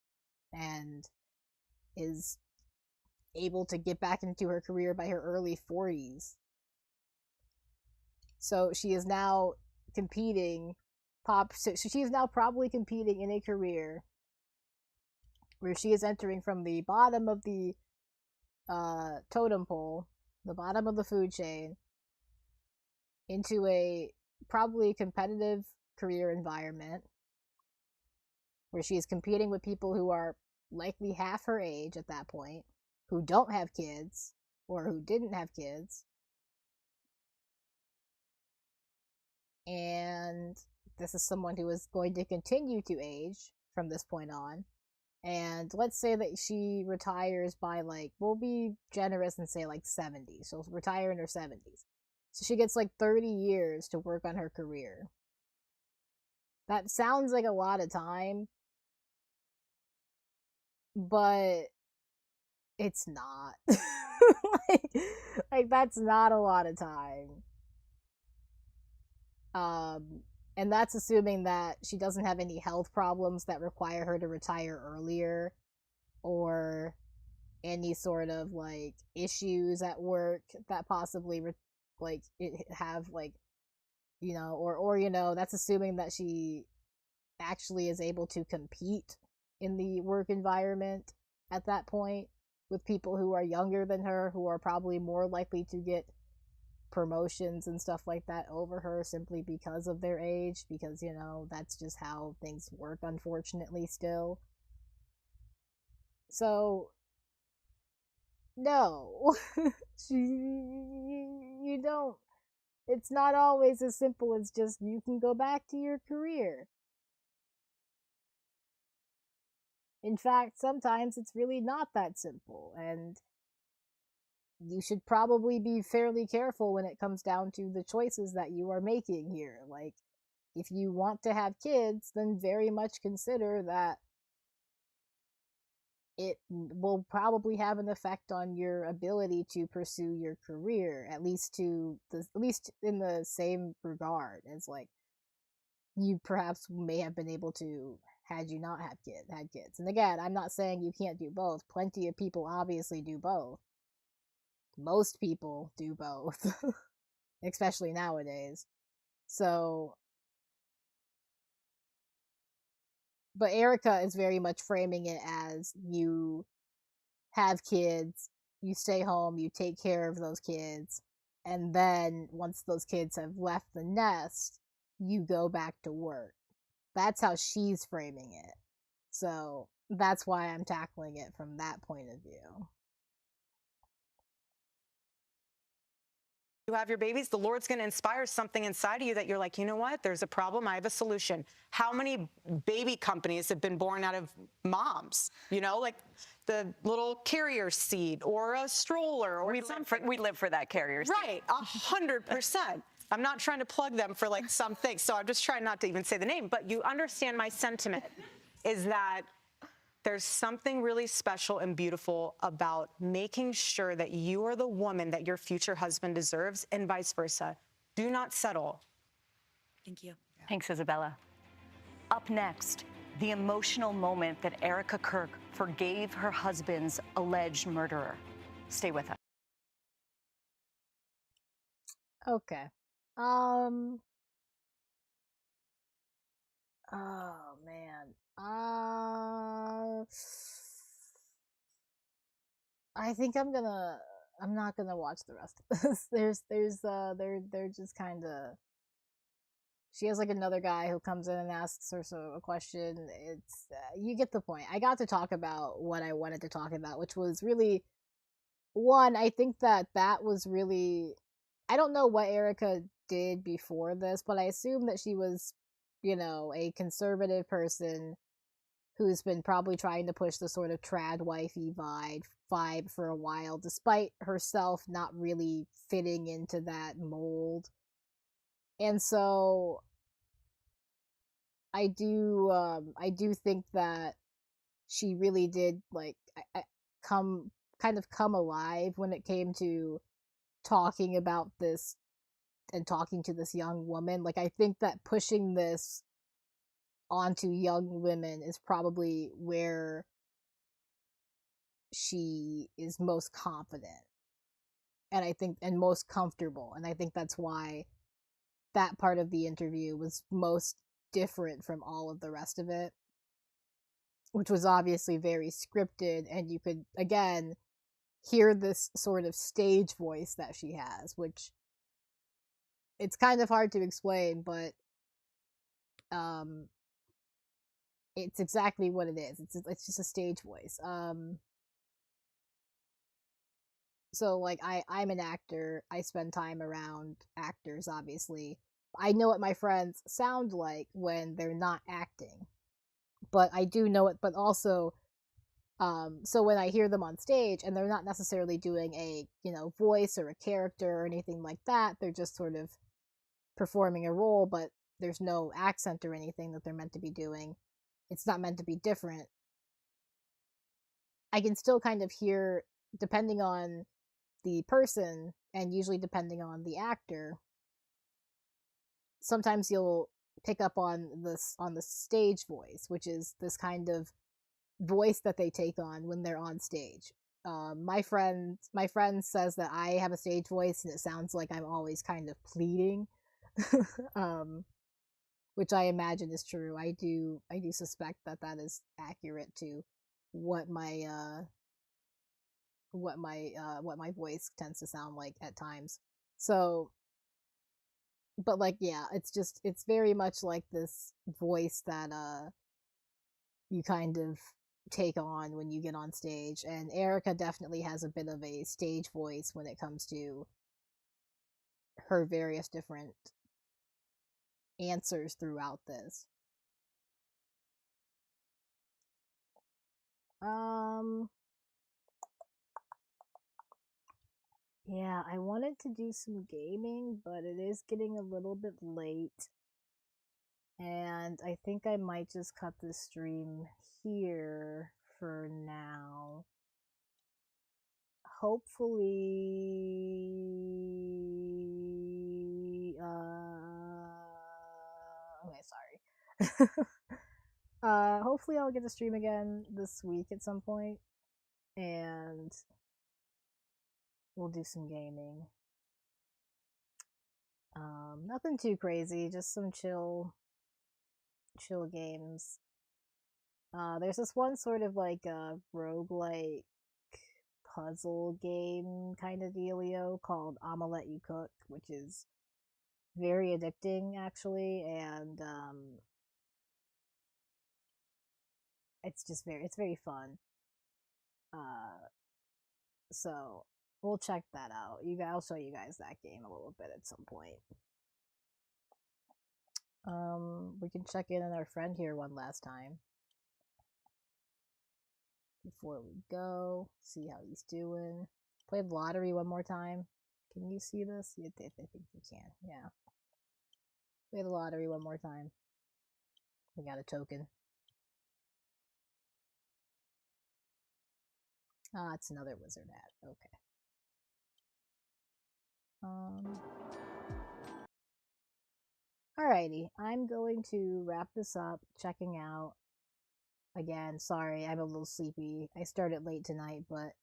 and is able to get back into her career by her early 40s. So she is now competing so she is now probably competing in a career where she is entering from the bottom of the totem pole, the bottom of the food chain, into a probably competitive career environment where she is competing with people who are likely half her age at that point, who don't have kids or who didn't have kids. And this is someone who is going to continue to age from this point on. And let's say that she retires by we'll be generous and say 70. She'll retire in her 70s. So she gets 30 years to work on her career. That sounds like a lot of time, but it's not. That's not a lot of time. And that's assuming that she doesn't have any health problems that require her to retire earlier, or any sort of issues at work that possibly that's assuming that she actually is able to compete in the work environment at that point with people who are younger than her, who are probably more likely to get promotions and stuff like that over her simply because of their age, because that's just how things work, unfortunately, still. So no. You don't, it's not always as simple as just you can go back to your career. In fact, sometimes it's really not that simple, and you should probably be fairly careful when it comes down to the choices that you are making here. If you want to have kids, then very much consider that it will probably have an effect on your ability to pursue your career, at least in the same regard as you perhaps may have been able to had you not had kids. And again, I'm not saying you can't do both. Plenty of people obviously do both. Most people do both, especially nowadays. So, but Erica is very much framing it as you have kids, you stay home, you take care of those kids, and then once those kids have left the nest, you go back to work. That's how she's framing it. So that's why I'm tackling it from that point of view. You have your babies, the Lord's going to inspire something inside of you that you're like, you know what? There's a problem. I have a solution. How many baby companies have been born out of moms? The little carrier seat or a stroller. Or we live for that carrier seat. Right, 100%. I'm not trying to plug them for like something, so I'm just trying not to even say the name, but you understand my sentiment is that there's something really special and beautiful about making sure that you are the woman that your future husband deserves and vice versa. Do not settle. Thank you. Thanks, Isabella. Up next, the emotional moment that Erica Kirk forgave her husband's alleged murderer. Stay with us. Okay. Oh man. I think I'm not gonna watch the rest of this. They're just kind of. She has like another guy who comes in and asks her a question. It's you get the point. I got to talk about what I wanted to talk about, which was really one. I think that was really. I don't know what Erica did before this, but I assume that she was, a conservative person who's been probably trying to push the sort of trad wifey vibe for a while, despite herself not really fitting into that mold. And so I do think that she really did like come alive when it came to talking about this and talking to this young woman. Like I think that pushing this onto young women is probably where she is most confident and most comfortable, and I think that's why that part of the interview was most different from all of the rest of it, which was obviously very scripted, and you could again hear this sort of stage voice that she has, which it's kind of hard to explain, but it's exactly what it is. It's just a stage voice. So like I'm an actor. I spend time around actors, obviously. I know what my friends sound like when they're not acting. But I do know it, but also so when I hear them on stage and they're not necessarily doing a, voice or a character or anything like that, they're just sort of performing a role, but there's no accent or anything that they're meant to be doing. It's not meant to be different. I can still kind of hear, depending on the person and usually depending on the actor, sometimes you'll pick up on the stage voice, which is this kind of voice that they take on when they're on stage. My friend says that I have a stage voice and it sounds like I'm always kind of pleading, which I imagine is true. I do suspect that is accurate to what my voice tends to sound like at times. So, but like, yeah, it's very much like this voice that you kind of take on when you get on stage, and Erica definitely has a bit of a stage voice when it comes to her various different answers throughout this. Yeah, I wanted to do some gaming, but it is getting a little bit late. And I think I might just cut the stream here for now. Hopefully, okay, sorry. Hopefully I'll get to stream again this week at some point, and we'll do some gaming. Nothing too crazy, just some chill games. There's this one sort of like a roguelike puzzle game kind of dealio called I'ma Let You Cook, which is very addicting actually, and it's very fun. So we'll check that out. I'll show you guys that game a little bit at some point. We can check in on our friend here one last time before we go. See how he's doing. Play the lottery one more time. Can you see this? I think you can. Yeah. Play the lottery one more time. We got a token. Ah, it's another wizard ad. Okay. Alrighty, I'm going to wrap this up, checking out. Again, sorry, I'm a little sleepy. I started late tonight, but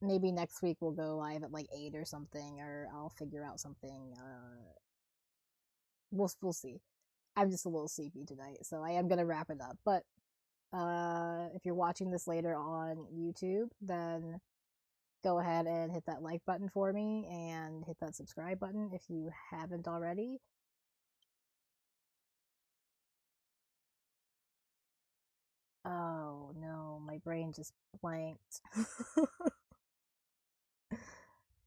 maybe next week we'll go live at like 8 or something, or I'll figure out something. We'll see. I'm just a little sleepy tonight, so I am gonna wrap it up. But if you're watching this later on YouTube, then go ahead and hit that like button for me and hit that subscribe button if you haven't already. Oh no, my brain just blanked.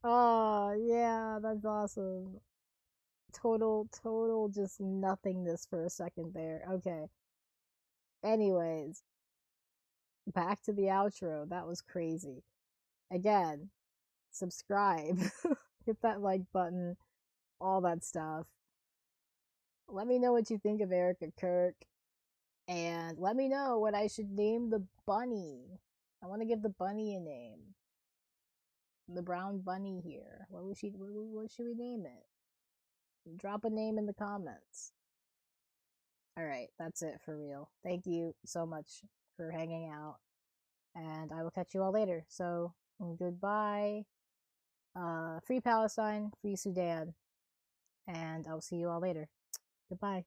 Oh yeah, that's awesome. Total just nothingness for a second there. Okay. Anyways, back to the outro. That was crazy. Again, subscribe, hit that like button, all that stuff. Let me know what you think of Erica Kirk, and let me know what I should name the bunny. I want to give the bunny a name. The brown bunny here. What should we name it? Drop a name in the comments. Alright, that's it for real. Thank you so much for hanging out, and I will catch you all later. So, goodbye. Free Palestine, free Sudan, and I'll see you all later. Goodbye.